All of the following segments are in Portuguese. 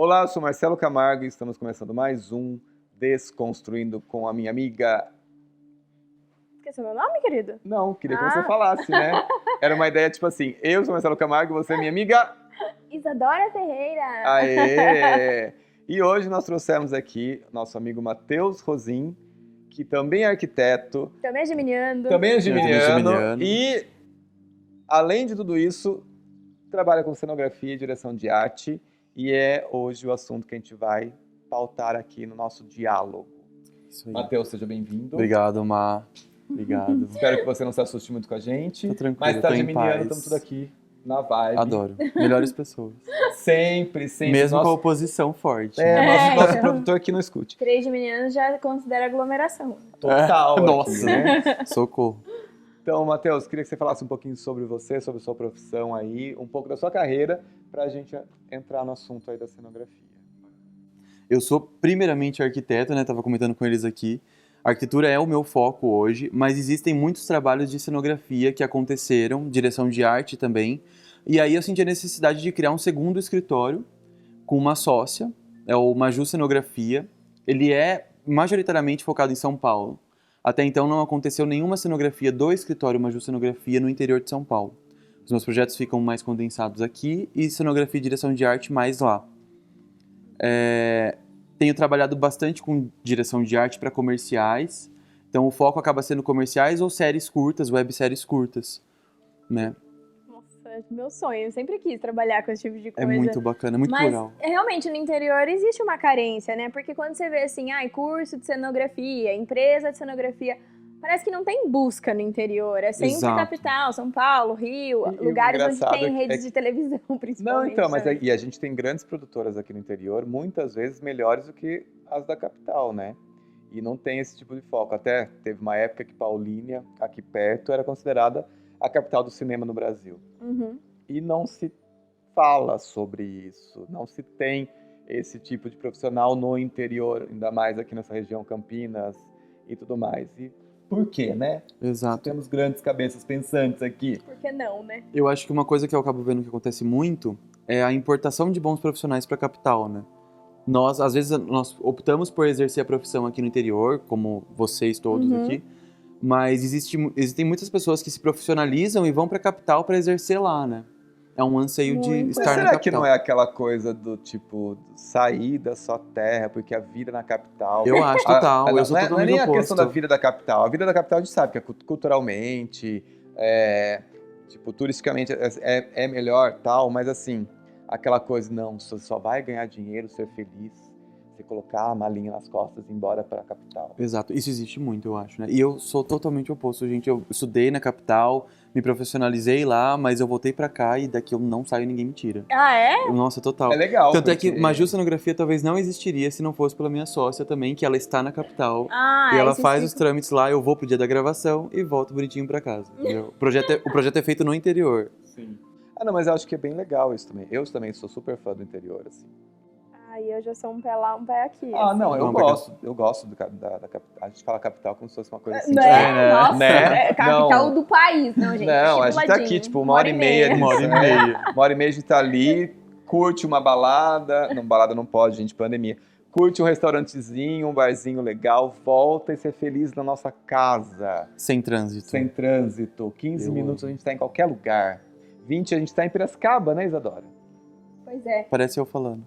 Olá, eu sou Marcelo Camargo e estamos começando mais um Desconstruindo com a minha amiga... Esqueceu meu nome, querido? Não, queria que você falasse, né? Era uma ideia tipo assim, eu sou Marcelo Camargo, você é minha amiga... Isadora Ferreira. Aê! E hoje nós trouxemos aqui nosso amigo Matheus Rosim, que também é arquiteto, Também é geminiano. também é geminiano geminiano. e, além de tudo isso, trabalha com cenografia e direção de arte e é hoje o assunto que a gente vai pautar aqui no nosso diálogo. Isso aí. Matheus, seja bem-vindo. Obrigado, Má. Obrigado. Espero que você não se assuste muito com a gente. Tô tranquilo, Mas tá tô em geminiano, paz. estamos tudo aqui na vibe. Adoro. Melhores pessoas. Sempre, sempre. Mesmo com a Nosso, oposição forte. nosso produtor que não escute. 3 geminianos já considera aglomeração. Total. Nossa. Aqui, né? Socorro. Então, Matheus, queria que você falasse um pouquinho sobre você, sobre a sua profissão aí, um pouco da sua carreira, para a gente entrar no assunto aí da cenografia. Eu sou primeiramente arquiteto, né? Tava comentando com eles aqui. A arquitetura é o meu foco hoje, mas existem muitos trabalhos de cenografia que aconteceram, direção de arte também. E aí eu senti a necessidade de criar um segundo escritório com uma sócia, é o Maju Cenografia. Ele é majoritariamente focado em São Paulo. Até então não aconteceu nenhuma cenografia do escritório Maju Cenografia no interior de São Paulo. Os meus projetos ficam mais condensados aqui e cenografia e direção de arte mais lá. Tenho trabalhado bastante com direção de arte para comerciais, então o foco acaba sendo comerciais ou séries curtas, webséries curtas, né? Nossa, meu sonho. Eu sempre quis trabalhar com esse tipo de É coisa. muito bacana, muito Mas plural. realmente no interior existe uma carência, né? Porque quando você vê assim, curso de cenografia, empresa de cenografia, parece que não tem busca no interior. É sempre Exato. capital, São Paulo, Rio, E o lugares onde engraçado tem é redes que- de televisão, principalmente. Não, então, mas né? e a gente tem grandes produtoras aqui no interior, muitas vezes melhores do que as da capital, né? E não tem esse tipo de foco. Até teve uma época que Paulínia, aqui perto, era considerada a capital do cinema no Brasil. Uhum. E não se fala sobre isso, não se tem esse tipo de profissional no interior, ainda mais aqui nessa região, Campinas e tudo mais. E por quê, né? Exato. Temos grandes cabeças pensantes aqui. Por que não, né? Eu acho que uma coisa que eu acabo vendo que acontece muito é a importação de bons profissionais para a capital, né? Nós, às vezes, nós optamos por exercer a profissão aqui no interior, como vocês todos Uhum. aqui, mas existem muitas pessoas que se profissionalizam e vão para a capital para exercer lá, né? É um anseio de Muito. Mas estar na será que capital. não é aquela coisa do tipo, sair da sua terra, porque a vida na capital... Eu acho total, eu sou não é totalmente nem a oposto. questão da vida da capital. A vida da capital a gente sabe que é culturalmente, tipo, turisticamente é melhor tal, mas assim, aquela coisa, não, você só vai ganhar dinheiro, ser feliz, você colocar a malinha nas costas e ir embora para a capital. Exato, isso existe muito, eu acho, né? E eu sou totalmente oposto, gente. Eu estudei na capital, me profissionalizei lá, mas eu voltei pra cá e daqui eu não saio e ninguém me tira. Ah, é? Nossa, total. É legal. Tanto é porque- que Maju Cenografia talvez não existiria se não fosse pela minha sócia também, que ela está na capital. Ah, E ela isso faz explica. os trâmites lá, eu vou pro dia da gravação e volto bonitinho pra casa. Entendeu? O projeto é feito no interior. Sim. Ah, não, mas eu acho que é bem legal isso também. Eu também sou super fã do interior, assim. Aí eu já sou um pé lá, um pé aqui. Ah, assim. não, eu Não, gosto da capital. A gente fala capital como se fosse uma coisa assim. Né? tipo, né? Nossa, Né? é capital Não. do país, não, gente. Não, a aqui do gente tá aqui, ladinho. tipo, uma hora e meia. Uma hora e disso, né? meia. Uma hora e meia a gente tá ali, curte uma balada. Não, balada não pode, gente, pandemia. Curte um restaurantezinho, um barzinho legal, volta e ser feliz na nossa casa. Sem trânsito. Sem trânsito. 15 Eu minutos a gente tá em qualquer lugar. 20 a gente tá em Piracicaba, né, Isadora? Pois é. Parece eu falando.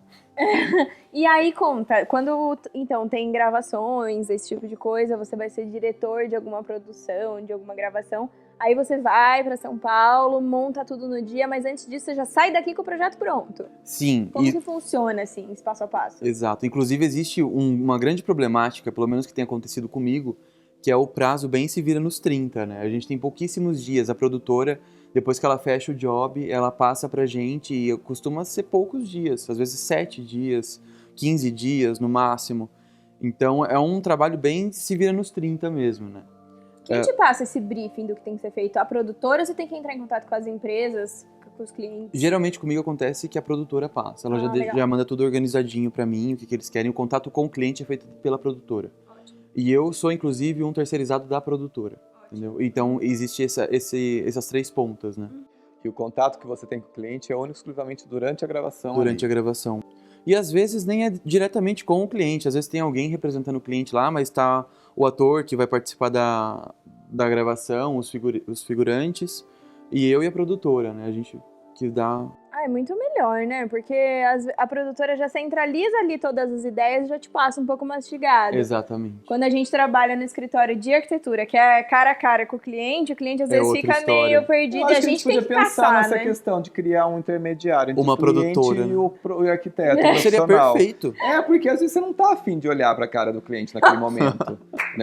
E aí conta, quando então tem gravações, esse tipo de coisa, você vai ser diretor de alguma produção, de alguma gravação, aí você vai pra São Paulo, monta tudo no dia, mas antes disso você já sai daqui com o projeto pronto. Sim. Como e- que funciona assim, esse passo a passo? Exato. Inclusive, existe uma grande problemática, pelo menos que tem acontecido comigo, que é o prazo bem se vira nos 30, né? A gente tem pouquíssimos dias. A produtora, depois que ela fecha o job, ela passa pra gente e costuma ser poucos dias, às vezes 7 dias, 15 dias no máximo. Então, é um trabalho bem se vira nos 30 mesmo, né? Quem te passa esse briefing do que tem que ser feito? A produtora, ou você tem que entrar em contato com as empresas, com os clientes? Geralmente comigo acontece que a produtora passa. Ela legal. já manda tudo organizadinho pra mim, o que eles querem. O contato com o cliente é feito pela produtora. Ótimo. E eu sou, inclusive, um terceirizado da produtora. Entendeu? Então, existe essas 3 pontas, né? E o contato que você tem com o cliente é único exclusivamente durante a gravação. Durante a gravação. E às vezes nem é diretamente com o cliente, às vezes tem alguém representando o cliente lá, mas tá o ator que vai participar da gravação, os figurantes, e eu e a produtora, né? A gente que dá... Ah, é muito melhor, né? Porque a produtora já centraliza ali todas as ideias e já te passa um pouco mastigado. Exatamente. Quando a gente trabalha no escritório de arquitetura, que é cara a cara com o cliente às vezes outra fica história. meio perdido Eu e acho a que gente podia tem que pensar passar, nessa né? questão de criar um intermediário entre Uma o cliente produtora, e né? o arquiteto Seria profissional. perfeito. É, porque às vezes você não tá afim de olhar pra cara do cliente naquele momento.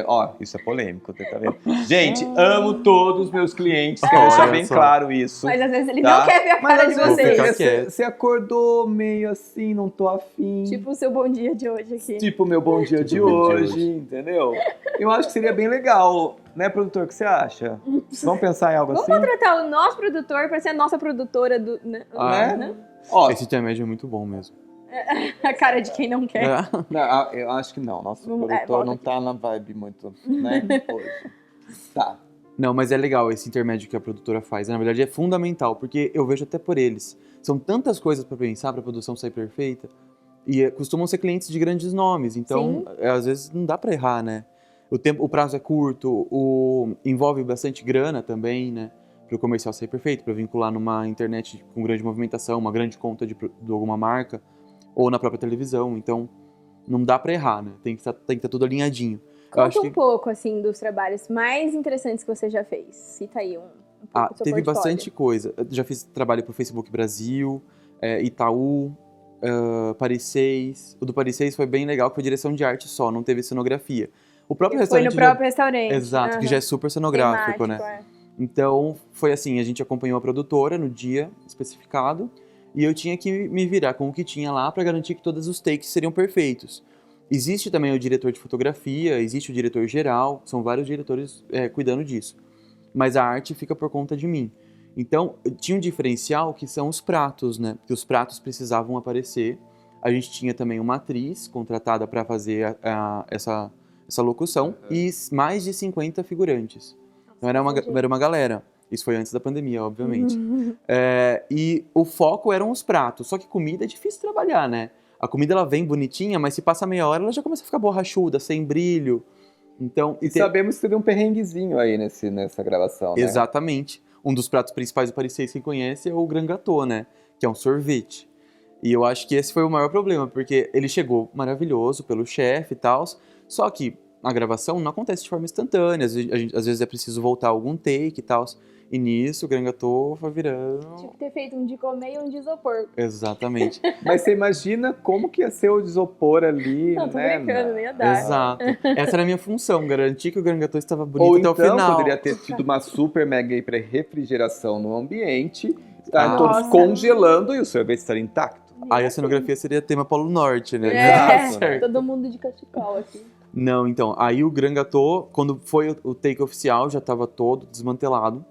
Ó, isso é polêmico, você tá vendo? Gente, amo todos os meus clientes, quero deixar Olha bem só. claro isso. Mas às vezes ele tá? não quer ver a Mas cara às de vezes Vou ficar vocês. quieto. você acordou meio assim, não tô afim. Tipo o seu bom dia de hoje aqui. Tipo meu bom dia de hoje, entendeu? Eu acho que seria bem legal, né, produtor? O que você acha? Vamos pensar em algo Vamos assim? contratar o nosso produtor pra ser a nossa produtora do. Né? Né? Ó, Esse intermédio é muito bom mesmo. A cara de quem não quer. É. não, eu acho que não. Nosso produtor volta não aqui. tá na vibe muito, né, hoje. Tá. Não, mas é legal esse intermédio que a produtora faz. Na verdade, é fundamental, porque eu vejo até por eles. São tantas coisas para pensar para a produção sair perfeita. E costumam ser clientes de grandes nomes, então às vezes não dá para errar, né? O prazo é curto, envolve bastante grana também, né? Para o comercial sair perfeito, para vincular numa internet com grande movimentação, uma grande conta de alguma marca, ou na própria televisão. Então não dá para errar, né? Tem que estar tudo alinhadinho. Eu acho Conta um pouco, assim, dos trabalhos mais interessantes que você já fez. Cita aí um pouco do seu teve portfólio. bastante coisa. Eu já fiz trabalho para o Facebook Brasil, Itaú, Paris 6. O do Paris 6 foi bem legal, que foi direção de arte só, não teve cenografia. O próprio Foi restaurante no próprio restaurante. Exato, que já é super cenográfico, Temático, né? Então, foi assim, a gente acompanhou a produtora no dia especificado e eu tinha que me virar com o que tinha lá para garantir que todos os takes seriam perfeitos. Existe também o diretor de fotografia, existe o diretor geral, são vários diretores cuidando disso. Mas a arte fica por conta de mim. Então, tinha um diferencial que são os pratos, né? Que os pratos precisavam aparecer. A gente tinha também uma atriz contratada para fazer essa locução e mais de 50 figurantes. Então, era uma galera. Isso foi antes da pandemia, obviamente. E o foco eram os pratos. Só que comida é difícil trabalhar, né? A comida ela vem bonitinha, mas se passa meia hora ela já começa a ficar borrachuda, sem brilho. Então, E sabemos que teve um perrenguezinho aí nessa gravação, né? Exatamente. Um dos pratos principais do Paris 6 que conhece é o Grand Gâteau, né? Que é um sorvete. E eu acho que esse foi o maior problema, porque ele chegou maravilhoso pelo chefe e tal, só que a gravação não acontece de forma instantânea, às vezes é preciso voltar algum take e tal. E nisso o Grand Gâteau foi virando... Tinha que ter feito um de comer e um de isopor. Exatamente. Mas você imagina como que ia ser o isopor ali, Não, tô né? brincando, nem ia dar. Exato. Essa era a minha função, garantir que o Grand Gâteau estava bonito Ou até o então final. poderia ter tido uma super mega refrigeração no ambiente, Ah. todos Nossa. congelando e o sorvete estaria intacto. Aí a cenografia seria tema Polo Norte, né? Exato, né? Todo mundo de cachecol aqui. Não, então, aí o Grand Gâteau, quando foi o take oficial, já estava todo desmantelado.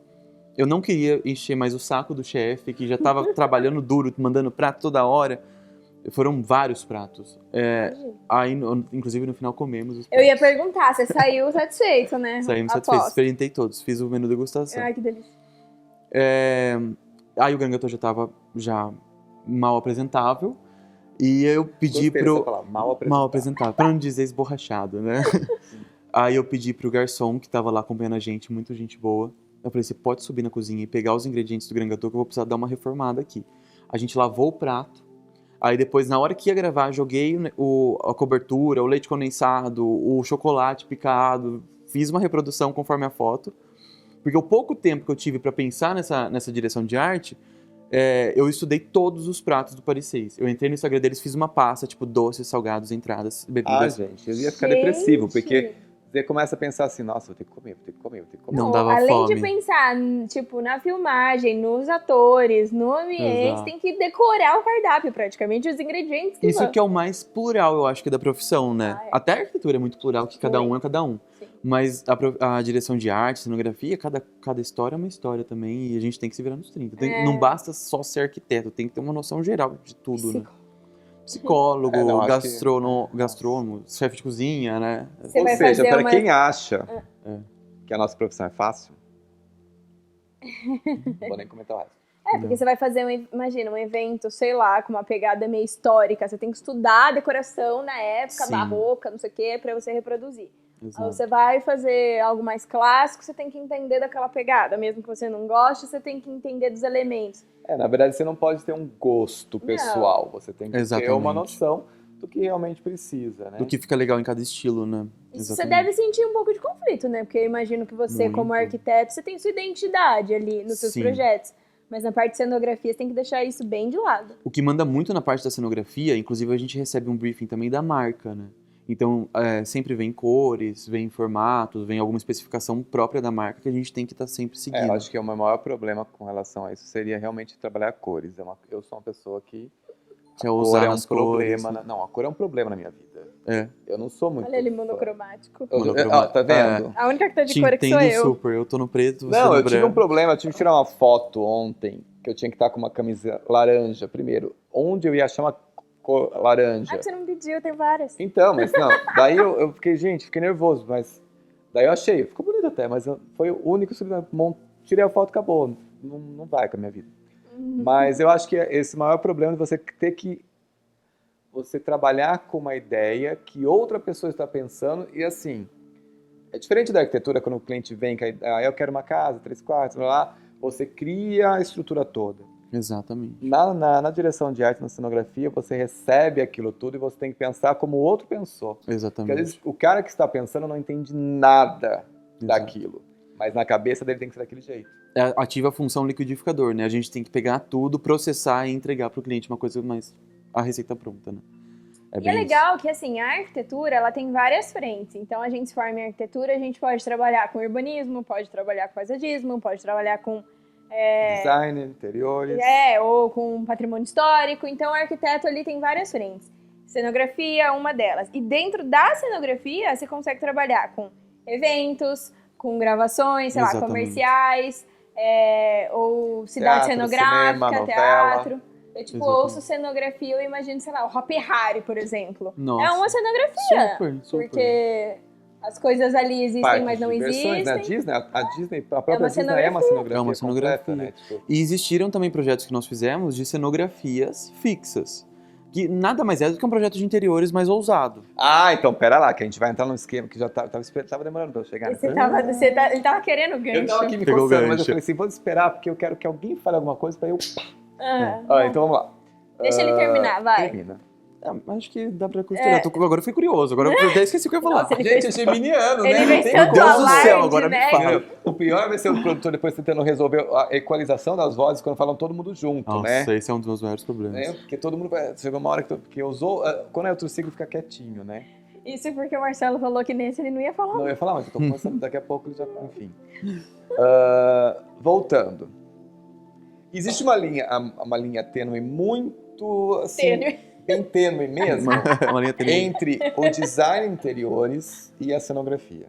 Eu não queria encher mais o saco do chefe, que já estava trabalhando duro, mandando prato toda hora. Foram vários pratos. Aí, inclusive, no final comemos os Eu ia pratos. perguntar, você saiu satisfeito, né? Saímos Aposto. satisfeitos, experimentei todos, fiz o menu degustação. Ai, que delícia. Aí o Grand Gâteau já estava mal apresentável. E eu pedi Gostei dessa palavra, mal apresentado. para não dizer esborrachado, né? Aí eu pedi pro garçom, que estava lá acompanhando a gente, muito gente boa. Eu falei, você pode subir na cozinha e pegar os ingredientes do Grand Gâteau que eu vou precisar dar uma reformada aqui. A gente lavou o prato. Aí depois, na hora que ia gravar, joguei a cobertura, o leite condensado, o chocolate picado. Fiz uma reprodução conforme a foto. Porque o pouco tempo que eu tive para pensar nessa direção de arte, eu estudei todos os pratos do Paris 6. Eu entrei no Instagram deles, fiz uma pasta, tipo doces, salgados, entradas, bebidas. Gente, eu ia ficar depressivo, porque você começa a pensar assim, nossa, vou ter que comer, vou ter que comer, vou ter que comer. Não dava além fome. de pensar, tipo, na filmagem, nos atores, no ambiente, Exato. tem que decorar o cardápio, praticamente, os ingredientes que Isso vão. que é o mais plural, eu acho, que da profissão, né? É. Até a arquitetura é muito plural, que cada um é cada um. Sim. Mas a direção de arte, cenografia, cada história é uma história também, e a gente tem que se virar nos 30. Não basta só ser arquiteto, tem que ter uma noção geral de tudo, né? Psicólogo, gastrônomo, chefe de cozinha, né? Você Ou vai seja, fazer para uma- quem acha que a nossa profissão é fácil, não vou nem comentar mais. Porque você vai fazer, imagina, um evento, sei lá, com uma pegada meio histórica. Você tem que estudar a decoração na época, Sim. barroca, não sei o quê, pra você reproduzir. Aí Exato. você vai fazer algo mais clássico, você tem que entender daquela pegada. Mesmo que você não goste, você tem que entender dos elementos. Na verdade, você não pode ter um gosto pessoal. Você tem que ter Exatamente. uma noção do que realmente precisa, né? Do que fica legal em cada estilo, né? Isso você deve sentir um pouco de conflito, né? Porque eu imagino que você, como Muito. arquiteto, você tem sua identidade ali nos seus Sim. projetos. Mas na parte de cenografia, você tem que deixar isso bem de lado. O que manda muito na parte da cenografia, inclusive a gente recebe um briefing também da marca, né? Então, sempre vem cores, vem formatos, vem alguma especificação própria da marca que a gente tem que estar sempre seguindo. Eu acho que o meu maior problema com relação a isso seria realmente trabalhar cores. Eu sou uma pessoa que Que é a cor usar é um nas cores, problema. né? Não, a cor é um problema na minha vida. É. Eu não sou muito Olha ele fã. monocromático. Tá vendo? A única que tá de Te cor é que sou entendo eu. super. Eu tô no preto, você Não, no eu tive branco. um problema. Eu tive que tirar uma foto ontem que eu tinha que estar com uma camisa laranja. Primeiro, onde eu ia achar uma cor laranja? Ah, você não pediu, tem várias. Então, mas não. Daí eu fiquei, fiquei nervoso, mas daí eu achei. Ficou bonito até, mas foi o único. Tirei a foto e acabou. Não vai com a minha vida. Mas eu acho que esse é o maior problema de você ter que você trabalhar com uma ideia que outra pessoa está pensando e assim, é diferente da arquitetura quando o cliente vem, que eu quero uma casa, 3 quartos, lá, você cria a estrutura toda. Exatamente. Na direção de arte, na cenografia, você recebe aquilo tudo e você tem que pensar como o outro pensou. Porque Exatamente. às vezes o cara que está pensando não entende nada daquilo, mas na cabeça dele tem que ser daquele jeito. Ativa a função liquidificador, né? A gente tem que pegar tudo, processar e entregar para o cliente uma coisa mais... A receita pronta, né? E é legal que, assim, a arquitetura, ela tem várias frentes. Então, a gente se forma em arquitetura, a gente pode trabalhar com urbanismo, pode trabalhar com paisagismo, pode trabalhar com... Design, interiores. Ou com patrimônio histórico. Então, o arquiteto ali tem várias frentes. Cenografia é uma delas. E dentro da cenografia, você consegue trabalhar com eventos, com gravações, sei lá, Exatamente. comerciais, ou cidade Teatro, cenográfica, cinema, novela. teatro. Eu, Exatamente. ouço cenografia, eu imagino, sei lá, o Hop Harry, por exemplo. Nossa. É uma cenografia. Super. Porque as coisas ali existem, Parques mas não de diversões, né? existem. a Disney, a própria uma Disney cenografia. é uma cenografia. É uma cenografia. Completa, né? Tipo, E existiram também projetos que nós fizemos de cenografias fixas. Que nada mais é do que um projeto de interiores mais ousado. então, pera lá, que a gente vai entrar num esquema que já tava demorando pra eu chegar. Ele tava querendo gancho. Eu tava aqui me Pegou o coçando, mas eu gancho. falei assim, vou esperar, porque eu quero que alguém fale alguma coisa pra eu... Ah, Então vamos lá. Deixa ele terminar, vai. Termina. Acho que dá pra costurar. Agora eu fiquei curioso. Agora eu até esqueci o que eu ia falar. Nossa, ele Gente, é geminiano, né? Ele Não fez tem tanto como. Deus do céu, alarde, agora me né? fala. O pior vai ser o produtor depois tentando resolver a equalização das vozes quando falam todo mundo junto, Nossa, né? esse é um dos meus maiores problemas. Né? Porque todo mundo vai... Chegou uma hora que usou... Quando é outro ciclo, fica quietinho, né? Isso porque o Marcelo falou que nesse ele não ia falar. Não, eu ia falar, mas eu tô começando, daqui a pouco já... Enfim. Voltando. Existe uma linha tênue muito, assim... Tênue. Bem tênue mesmo, Uma linha tênue. entre o design de interiores e a cenografia.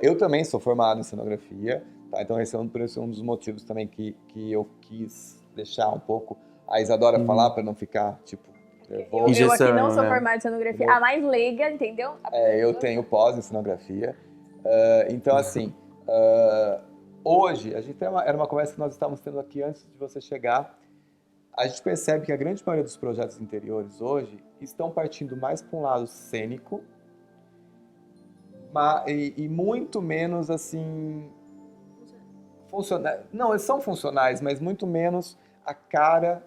Eu também sou formado em cenografia, tá? Então esse é um dos motivos também que eu quis deixar um pouco a Isadora falar, para não ficar, tipo... Eu aqui Injeção, não sou né? formada em cenografia. A mais leiga, entendeu? Eu tenho pós em cenografia. Então, assim, hoje, era uma conversa que nós estávamos tendo aqui antes de você chegar. A gente percebe que a grande maioria dos projetos interiores hoje estão partindo mais para um lado cênico e muito menos, assim, funcionais. Não, eles são funcionais, mas muito menos a cara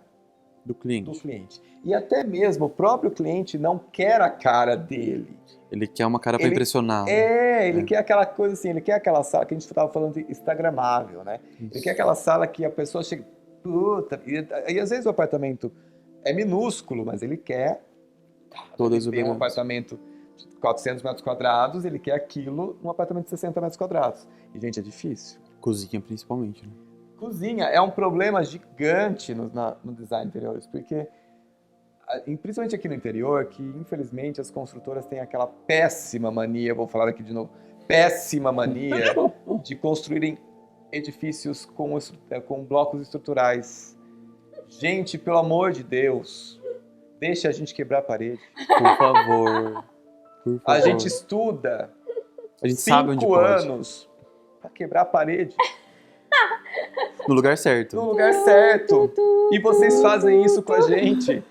Do cliente. do cliente. E até mesmo o próprio cliente não quer a cara dele. Ele quer uma cara pra impressionar. Ele quer aquela coisa assim, ele quer aquela sala que a gente estava falando de instagramável, né? Isso. Ele quer aquela sala que a pessoa chega, puta, e às vezes o apartamento é minúsculo, mas ele quer Todas ele tem um apartamento de 400 metros quadrados, ele quer aquilo num apartamento de 60 metros quadrados. E, gente, é difícil. Cozinha, principalmente, né? Cozinha é um problema gigante no design de interiores, porque, principalmente aqui no interior, que infelizmente as construtoras têm aquela péssima mania, vou falar aqui de novo, péssima mania de construírem edifícios com blocos estruturais. Gente, pelo amor de Deus, deixa a gente quebrar a parede. Por favor. Por favor. A gente estuda A gente sabe onde 5 pode. anos para quebrar a parede. No lugar certo. no lugar certo. E vocês fazem isso com a gente,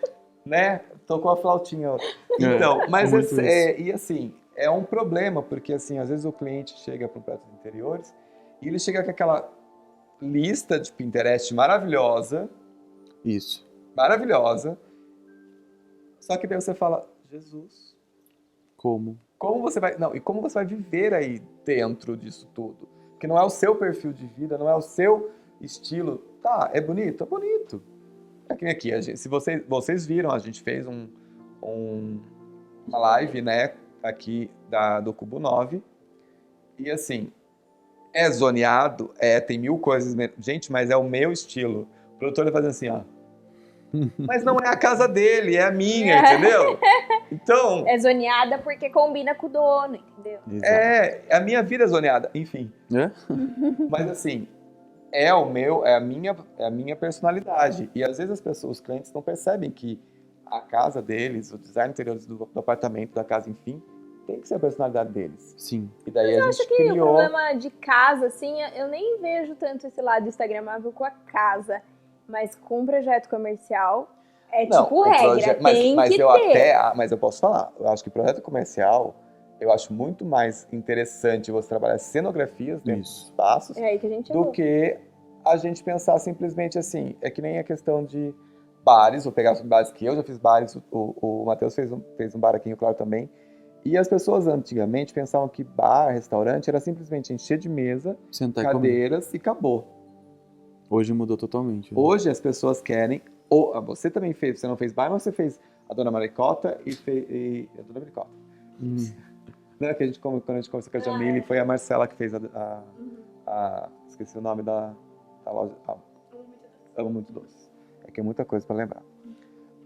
né? Tô com a flautinha. Então, mas muito isso. e assim, é um problema, porque assim, às vezes o cliente chega para um projeto de interiores e ele chega com aquela lista de Pinterest maravilhosa, Isso. maravilhosa, só que daí você fala, Jesus, Como? como você vai, não, e como você vai viver aí dentro disso tudo? Que não é o seu perfil de vida, não é o seu estilo. Tá, é bonito? É bonito. É que nem aqui, se vocês viram, a gente fez uma live, né, aqui do Cubo 9, e assim, é zoneado, tem mil coisas, gente, mas é o meu estilo. O produtor vai fazendo assim, ó. Mas não é a casa dele, é a minha, entendeu? Então, É zoneada porque combina com o dono, entendeu? Exato. a minha vida é zoneada, enfim. É? Mas assim, é a minha personalidade. E às vezes os clientes não percebem que a casa deles, o design interior do apartamento, da casa, enfim, tem que ser a personalidade deles. Sim. E daí a gente Acho que o criou... problema de casa, assim, eu nem vejo tanto esse lado instagramável com a casa, mas com um projeto comercial é Não, tipo o regra, mas tem eu que ter. mas eu posso falar, eu acho que projeto comercial, eu acho muito mais interessante você trabalhar cenografias dentro dos espaços É aí que a gente do errou. que a gente pensar simplesmente assim. É que nem a questão de bares, vou pegar os bares que eu já fiz bares, o Matheus fez um bar aqui em Rio Claro também. E as pessoas antigamente pensavam que bar, restaurante, era simplesmente encher de mesa, Sentar e comer. cadeiras e acabou. Hoje mudou totalmente. Né? Hoje as pessoas querem... você também fez, você não fez bar, mas você fez a Dona Maricota e a Dona Maricota. Lembra que quando a gente conversou com a Jamile, foi a Marcela que fez esqueci o nome da loja. Amo Muito Doce. É que é muita coisa para lembrar.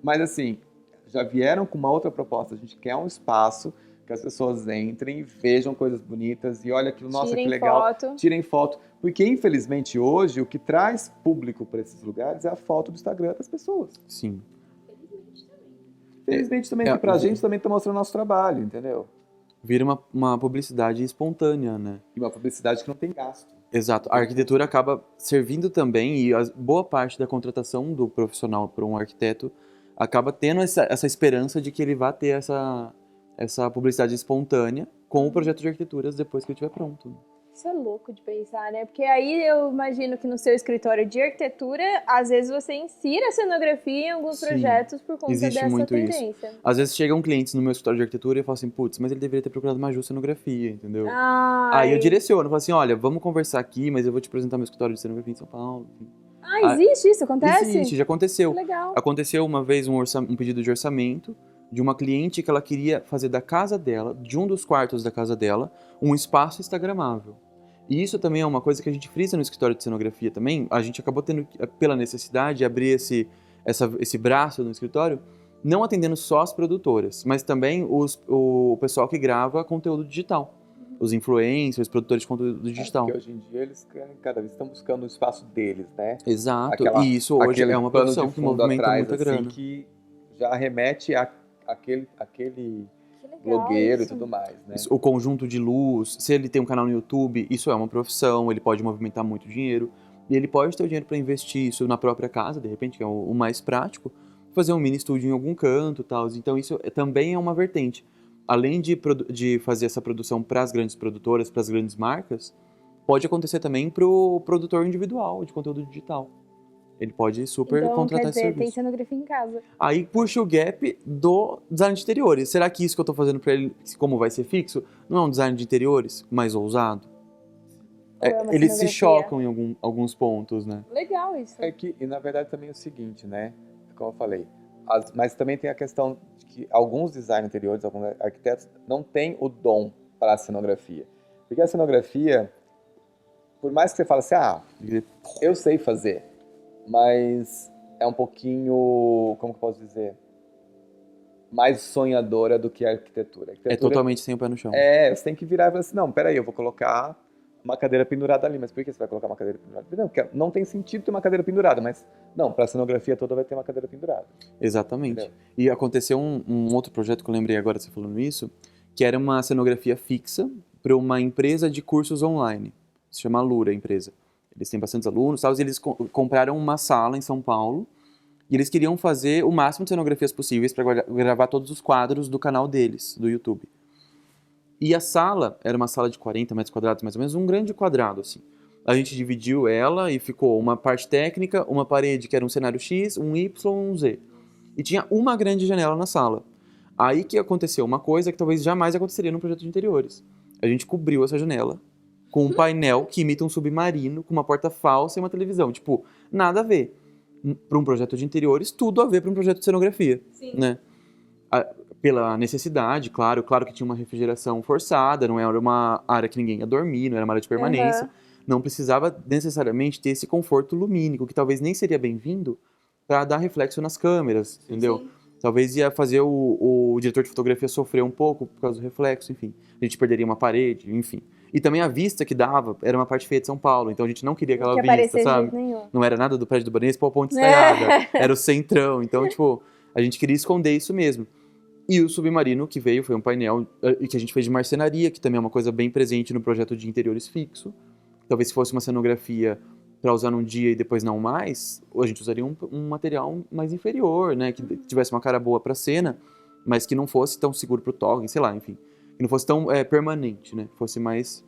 Mas assim, já vieram com uma outra proposta. A gente quer um espaço que as pessoas entrem, vejam coisas bonitas e olha aquilo, nossa, Tirem que legal. foto. Tirem foto. Porque, infelizmente, hoje, o que traz público para esses lugares é a foto do Instagram das pessoas. Sim. Felizmente também, porque pra gente também tá mostrando nosso trabalho, entendeu? Vira uma publicidade espontânea, né? E uma publicidade que não tem gasto. Exato. A arquitetura acaba servindo também, e boa parte da contratação do profissional para um arquiteto acaba tendo essa esperança de que ele vá ter essa publicidade espontânea com o projeto de arquiteturas depois que ele estiver pronto. Isso é louco de pensar, né? Porque aí eu imagino que no seu escritório de arquitetura, às vezes você insira a cenografia em alguns Sim, projetos por conta existe dessa muito isso. tendência. Às vezes chegam clientes no meu escritório de arquitetura e falam assim, putz, mas ele deveria ter procurado uma justa cenografia, entendeu? Aí eu direciono, falo assim, olha, vamos conversar aqui, mas eu vou te apresentar meu escritório de cenografia em São Paulo. Enfim. Existe isso? Acontece? Existe, já aconteceu. Que legal. Aconteceu uma vez um pedido de orçamento de uma cliente que ela queria fazer da casa dela, de um dos quartos da casa dela, um espaço instagramável. E isso também é uma coisa que a gente frisa no escritório de cenografia também. A gente acabou tendo, pela necessidade, de abrir esse braço no escritório, não atendendo só as produtoras, mas também o pessoal que grava conteúdo digital. Os influencers, produtores de conteúdo digital. Porque hoje em dia eles cada vez estão buscando o espaço deles, né? Exato. E isso hoje é uma profissão que movimenta muita grana. Assim, que já remete àquele Que legal blogueiro isso. e tudo mais, né? O conjunto de luz, se ele tem um canal no YouTube, isso é uma profissão, ele pode movimentar muito dinheiro, e ele pode ter o dinheiro para investir isso na própria casa, de repente, que é o mais prático, fazer um mini estúdio em algum canto e tal. Então isso também é uma vertente. Além de fazer essa produção para as grandes produtoras, para as grandes marcas, pode acontecer também para o produtor individual de conteúdo digital. Ele pode super Então, contratar quer esse dizer, serviço. tem cenografia em casa. Aí puxa o gap do design de interiores. Será que isso que eu estou fazendo para ele, como vai ser fixo, não é um design de interiores mais ousado? Ou é uma Eles se cenografia? chocam em alguns pontos, né? Legal isso. E na verdade também é o seguinte, né? Como eu falei, mas também tem a questão de que alguns designers interiores, alguns arquitetos, não têm o dom para a cenografia. Porque a cenografia, por mais que você fale assim, eu sei fazer, mas é um pouquinho, como que eu posso dizer, mais sonhadora do que a arquitetura. É totalmente sem o pé no chão. Você tem que virar e falar assim, não, peraí, eu vou colocar uma cadeira pendurada ali. Mas por que você vai colocar uma cadeira pendurada? Não, porque não tem sentido ter uma cadeira pendurada, mas não, para a cenografia toda vai ter uma cadeira pendurada. Exatamente. Entendeu? E aconteceu um outro projeto que eu lembrei agora você falando isso, que era uma cenografia fixa para uma empresa de cursos online. Se chama Lura, a empresa. eles têm bastantes alunos, tal, e eles compraram uma sala em São Paulo, e eles queriam fazer o máximo de cenografias possíveis para gravar todos os quadros do canal deles, do YouTube. E a sala era uma sala de 40 metros quadrados, mais ou menos, um grande quadrado, assim. A gente dividiu ela e ficou uma parte técnica, uma parede que era um cenário X, um Y, um Z. E tinha uma grande janela na sala. Aí que aconteceu uma coisa que talvez jamais aconteceria num projeto de interiores. A gente cobriu essa janela com um painel que imita um submarino, com uma porta falsa e uma televisão. Tipo, nada a ver. Para um projeto de interiores, tudo a ver para um projeto de cenografia. Sim. Né? Pela necessidade, claro que tinha uma refrigeração forçada, não era uma área que ninguém ia dormir, não era uma área de permanência. Não precisava necessariamente ter esse conforto lumínico, que talvez nem seria bem-vindo para dar reflexo nas câmeras, entendeu? Sim. Talvez ia fazer o diretor de fotografia sofrer um pouco por causa do reflexo, enfim. A gente perderia uma parede, enfim. E também a vista que dava era uma parte feia de São Paulo, então a gente não queria aquela vista, sabe? Não era nada do prédio do Baranês para a Ponte Estaiada, era o centrão. Então, tipo, a gente queria esconder isso mesmo. E o submarino que veio foi um painel que a gente fez de marcenaria, que também é uma coisa bem presente no projeto de interiores fixo. Talvez se fosse uma cenografia para usar num dia e depois não mais, a gente usaria um material mais inferior, né? Que tivesse uma cara boa para a cena, mas que não fosse tão seguro para o toque, sei lá, enfim. Que não fosse tão permanente, né? Fosse mais...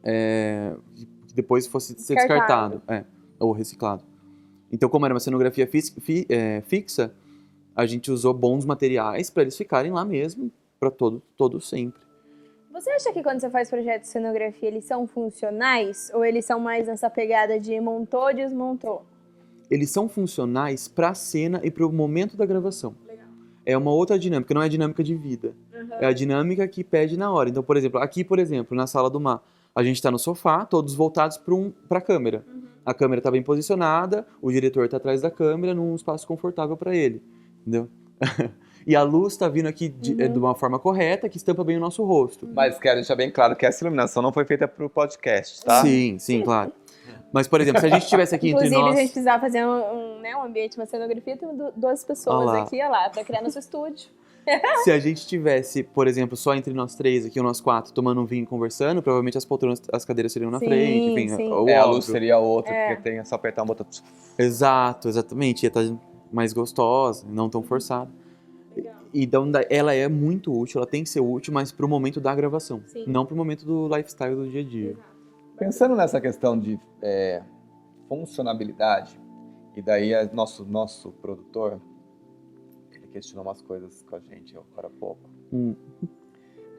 que depois fosse ser descartado. Ou reciclado. Então, como era uma cenografia fixa, a gente usou bons materiais para eles ficarem lá mesmo, para todo sempre. Você acha que quando você faz projeto de cenografia, eles são funcionais? Ou eles são mais nessa pegada de montou, desmontou? Eles são funcionais para a cena e para o momento da gravação. Legal. É uma outra dinâmica, não é a dinâmica de vida. É a dinâmica que pede na hora. Então, por exemplo, aqui, na Sala do Mar, a gente está no sofá, todos voltados para a câmera. A câmera está bem posicionada, o diretor está atrás da câmera, num espaço confortável para ele. Entendeu? E a luz está vindo aqui de uma forma correta, que estampa bem o nosso rosto. Mas quero deixar bem claro que essa iluminação não foi feita para o podcast, tá? Sim, claro. Mas, por exemplo, se a gente estivesse aqui entre nós... Inclusive, a gente precisava fazer um ambiente, uma cenografia, tem duas pessoas aqui, olha lá, para criar nosso estúdio. Se a gente tivesse, por exemplo, só entre nós três aqui, ou nós quatro, tomando um vinho e conversando, provavelmente as poltronas, as cadeiras seriam na frente, enfim. Sim. A luz seria outra, porque tem só apertar um botão. Exatamente. Ia estar mais gostosa, não tão forçada. Então, ela é muito útil, ela tem que ser útil, mas para o momento da gravação, não para o momento do lifestyle do dia a dia. Pensando nessa questão de funcionabilidade, e daí nosso produtor, ele questionou umas coisas com a gente agora há pouco. O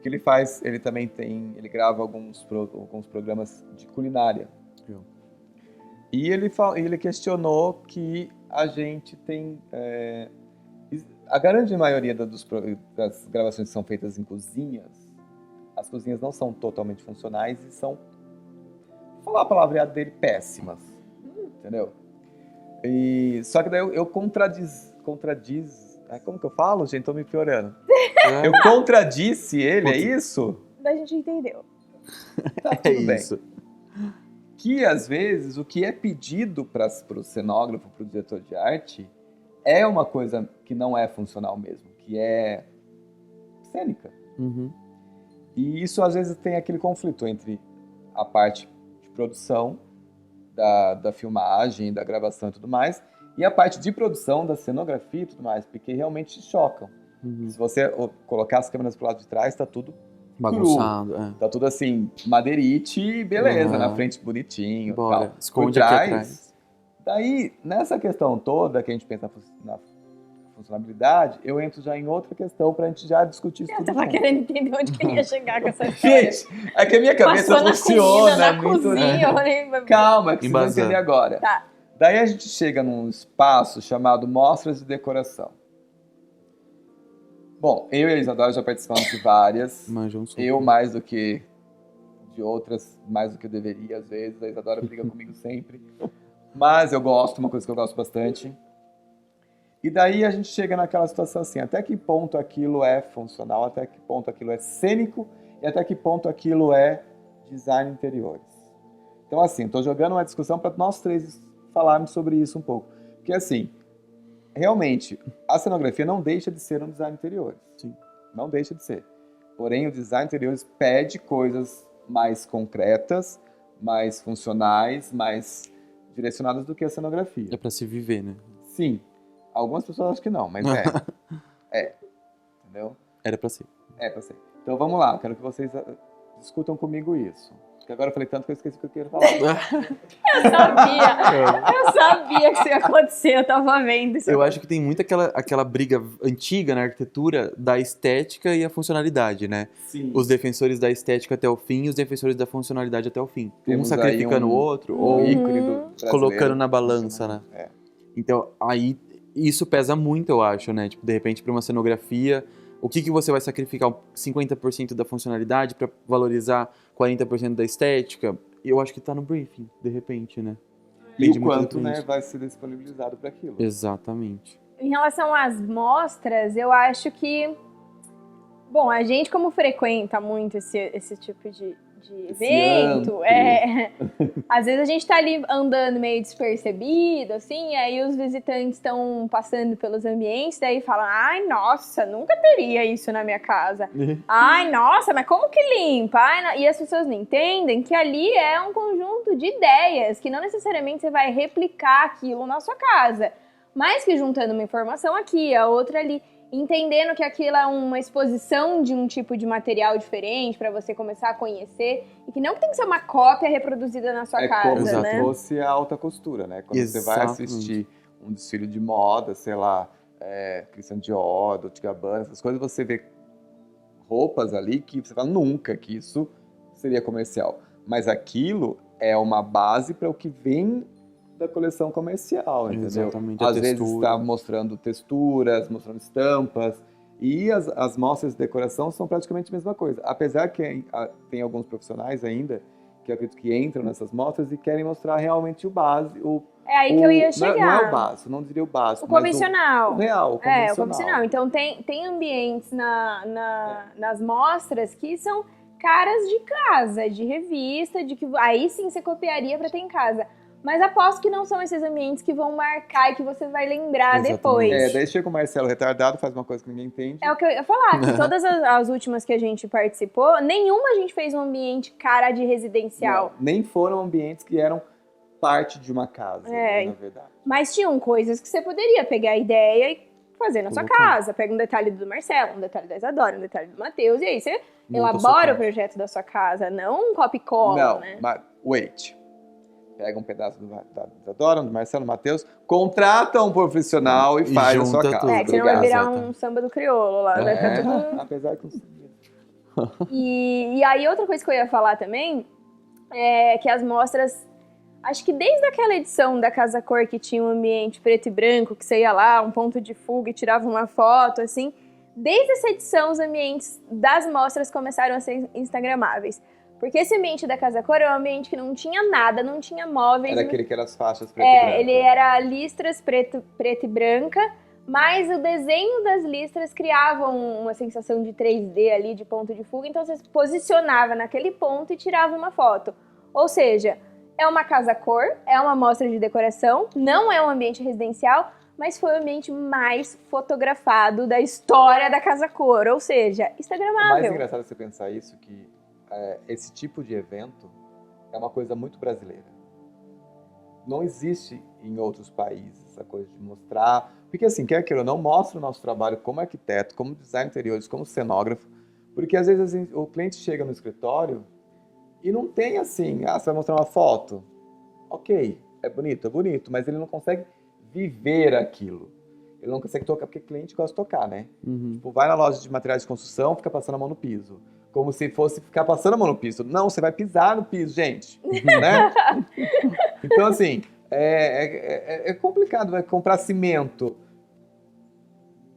que ele faz, ele também ele grava alguns programas de culinária. E ele questionou que a gente tem... a grande maioria das gravações que são feitas em cozinhas, as cozinhas não são totalmente funcionais e são, vou falar a palavreada dele, péssimas. Entendeu? Só que daí eu contradiz. Como que eu falo, gente? Tô me piorando. Eu contradisse ele, é isso? A gente entendeu. Tá tudo bem. Isso. Que às vezes o que é pedido para o cenógrafo, para o diretor de arte, é uma coisa que não é funcional mesmo, que é cênica. E isso às vezes tem aquele conflito entre a parte de produção da filmagem, da gravação e tudo mais, e a parte de produção da cenografia e tudo mais, porque realmente chocam. Se você colocar as câmeras pro lado de trás, tá tudo bagunçado. Tá tudo assim, madeirite, beleza, na frente bonitinho. Bora, tal. esconde aqui atrás. Daí, nessa questão toda que a gente pensa na funcionalidade, eu entro já em outra questão pra gente já discutir isso tudo. Eu tava querendo entender onde que ele ia chegar com essa história. Gente, é que a minha cabeça funciona na cozinha, Calma, que vocês vão entender agora. Tá. Daí a gente chega num espaço chamado Mostras de Decoração. Bom, eu e a Isadora já participamos de várias. Eu mais do que de outras, mais do que eu deveria às vezes. A Isadora briga comigo sempre. Mas eu gosto, uma coisa que eu gosto bastante. E daí a gente chega naquela situação assim, até que ponto aquilo é funcional, até que ponto aquilo é cênico e até que ponto aquilo é design interiores. Então assim, estou jogando uma discussão para nós três falarmos sobre isso um pouco. Porque assim, realmente, a cenografia não deixa de ser um design interiores. Sim. Não deixa de ser. Porém, o design interiores pede coisas mais concretas, mais funcionais, mais direcionadas do que a cenografia. É pra se viver, né? Sim. Algumas pessoas acham que não, mas é. Entendeu? Era pra ser. É pra ser. Então vamos lá, quero que vocês discutam comigo isso. Porque agora eu falei tanto que eu esqueci o que eu queria falar. Eu sabia que isso ia acontecer, eu tava vendo isso. Eu acho que tem muito aquela briga antiga na arquitetura da estética e a funcionalidade, né? Sim. Os defensores da estética até o fim e os defensores da funcionalidade até o fim. Temos um sacrificando aí o outro um ou ícone do brasileiro. colocando na balança, né? É. Então, aí, isso pesa muito, eu acho, né? Tipo, de repente, para uma cenografia, o que você vai sacrificar 50% da funcionalidade para valorizar 40% da estética? Eu acho que tá no briefing, de repente, né? E Depende o muito quanto, né, disso. vai ser disponibilizado para aquilo. Exatamente. Em relação às mostras, eu acho que... Bom, a gente como frequenta muito esse tipo de evento, às vezes a gente tá ali andando meio despercebido, assim, aí os visitantes estão passando pelos ambientes, daí falam, ai, nossa, nunca teria isso na minha casa. Ai, nossa, mas como que limpa? Ai, e as pessoas não entendem que ali é um conjunto de ideias, que não necessariamente você vai replicar aquilo na sua casa, mas que juntando uma informação aqui, a outra ali, entendendo que aquilo é uma exposição de um tipo de material diferente para você começar a conhecer e que não tem que ser uma cópia reproduzida na sua casa, como né? se fosse a alta costura, né? Quando você vai assistir um desfile de moda, sei lá, Christian Dior, Dolce & Gabbana, essas coisas, você vê roupas ali que você fala nunca que isso seria comercial. Mas aquilo é uma base para o que vem da coleção comercial, entendeu? Exatamente, Às vezes está mostrando texturas, mostrando estampas, e as mostras de decoração são praticamente a mesma coisa. Apesar que tem alguns profissionais ainda, que eu acredito que entram nessas mostras e querem mostrar realmente o básico. É aí que eu ia chegar. Não é o básico, não diria o básico. O convencional. O real, o convencional. O convencional. Então tem ambientes nas mostras que são caras de casa, de revista, de que aí sim você copiaria para ter em casa. Mas aposto que não são esses ambientes que vão marcar e que você vai lembrar depois. Daí chega o Marcelo retardado, faz uma coisa que ninguém entende. É o que eu ia falar, que todas as últimas que a gente participou, nenhuma a gente fez um ambiente cara de residencial. Não, nem foram ambientes que eram parte de uma casa, na verdade. Mas tinham coisas que você poderia pegar a ideia e fazer na sua casa. Pega um detalhe do Marcelo, um detalhe da Isadora, um detalhe do Matheus, e aí você elabora o projeto da sua casa, não um copy-cola, né? Não, mas wait. Pega um pedaço da Isadora, do Marcelo, do Matheus, contrata um profissional e faz a sua casa. Tudo. Que senão vai virar um samba do crioulo lá, vai ficar tudo... Apesar que não e aí outra coisa que eu ia falar também é que as mostras, acho que desde aquela edição da Casa Cor que tinha um ambiente preto e branco, que você ia lá, um ponto de fuga e tirava uma foto, assim, desde essa edição os ambientes das mostras começaram a ser instagramáveis. Porque esse ambiente da Casa Cor é um ambiente que não tinha nada, não tinha móveis. Era aquele que era as faixas preto e branco. Ele era listras preto e branca, mas o desenho das listras criava uma sensação de 3D ali, de ponto de fuga, então você se posicionava naquele ponto e tirava uma foto. Ou seja, é uma Casa Cor, é uma mostra de decoração, não é um ambiente residencial, mas foi o ambiente mais fotografado da história da Casa Cor, ou seja, instagramável. O mais engraçado é você pensar isso, que esse tipo de evento é uma coisa muito brasileira. Não existe em outros países essa coisa de mostrar... Porque assim, quer queira ou não, mostra o nosso trabalho como arquiteto, como design interiores, como cenógrafo, porque às vezes o cliente chega no escritório e não tem assim, você vai mostrar uma foto. Ok, é bonito, mas ele não consegue viver aquilo. Ele não consegue tocar, porque o cliente gosta de tocar, né? Tipo, vai na loja de materiais de construção, fica passando a mão no piso. Como se fosse ficar passando a mão no piso. Não, você vai pisar no piso, gente. Né? Então, assim, é complicado. Vai comprar cimento.